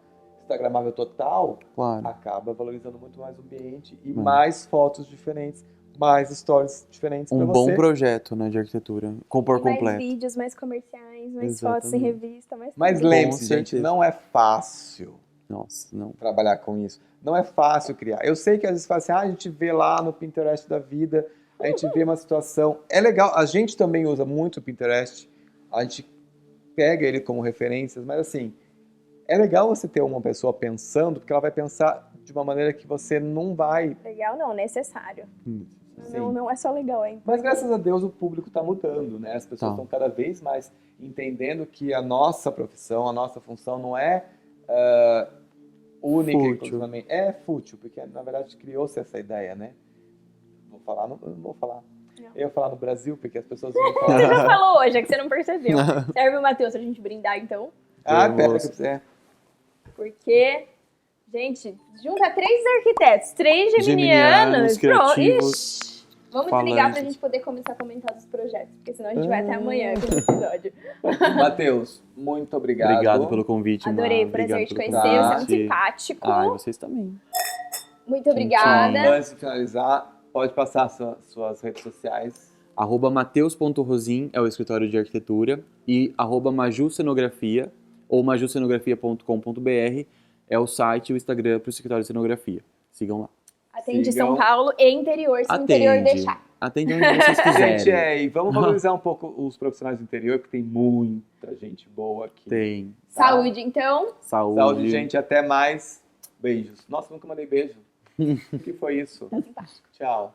instagramável total, Claro. acaba valorizando muito mais o ambiente e Hum. mais fotos diferentes, mais stories diferentes Um para bom você. projeto, né, de arquitetura. Compor Tem mais completo. vídeos, mais comerciais, mais Exatamente. fotos em revista, mais Mas tudo. lembre-se, Com gente, certeza. não é fácil Nossa, não. trabalhar com isso. Não é fácil criar. Eu sei que às vezes fala assim, a gente vê lá no Pinterest da vida, a gente vê uma situação. É legal, a gente também usa muito o Pinterest, a gente pega ele como referências, mas assim, é legal você ter uma pessoa pensando, porque ela vai pensar de uma maneira que você não vai. Legal não, necessário. Sim. Não é só legal, é Mas graças a Deus o público está mudando, né? As pessoas Tá. estão cada vez mais entendendo que a nossa profissão, a nossa função não é única e Fútil. exclusivamente. É fútil, porque na verdade criou-se essa ideia, né? Vou falar, não vou falar. Não. Eu ia falar no Brasil, porque as pessoas vão Você falar. já falou hoje, é que você não percebeu. Serve o Matheus pra gente brindar, então. Ah, Eu pera vou- que você. Porque, gente, junta 3 arquitetos, 3 Geminianos, geminianos. Pronto. criativos, Ixi. Vamos desligar pra falantes. gente poder começar a comentar dos projetos, porque senão a gente vai até amanhã com esse episódio. Matheus, muito obrigado. Obrigado pelo convite, Adorei, Mar. prazer Obrigado te pelo conhecer, você é muito convite. simpático. Ai, vocês também. Muito obrigada. Antes de finalizar, pode passar suas redes sociais. @mateus.rosim é o escritório de arquitetura e @majucenografia ou majucenografia.com.br é o site e o Instagram para o escritório de cenografia. Sigam lá. Atende Sigam. São Paulo e interior, se o interior deixar. Atende onde vocês quiserem. Gente, e vamos valorizar um pouco os profissionais do interior, porque tem muita gente boa aqui. Tem Tá? Saúde, então. saúde. Saúde, gente. Até mais. Beijos. Nossa, nunca mandei beijo. O que foi isso? Tá simpático. Tchau.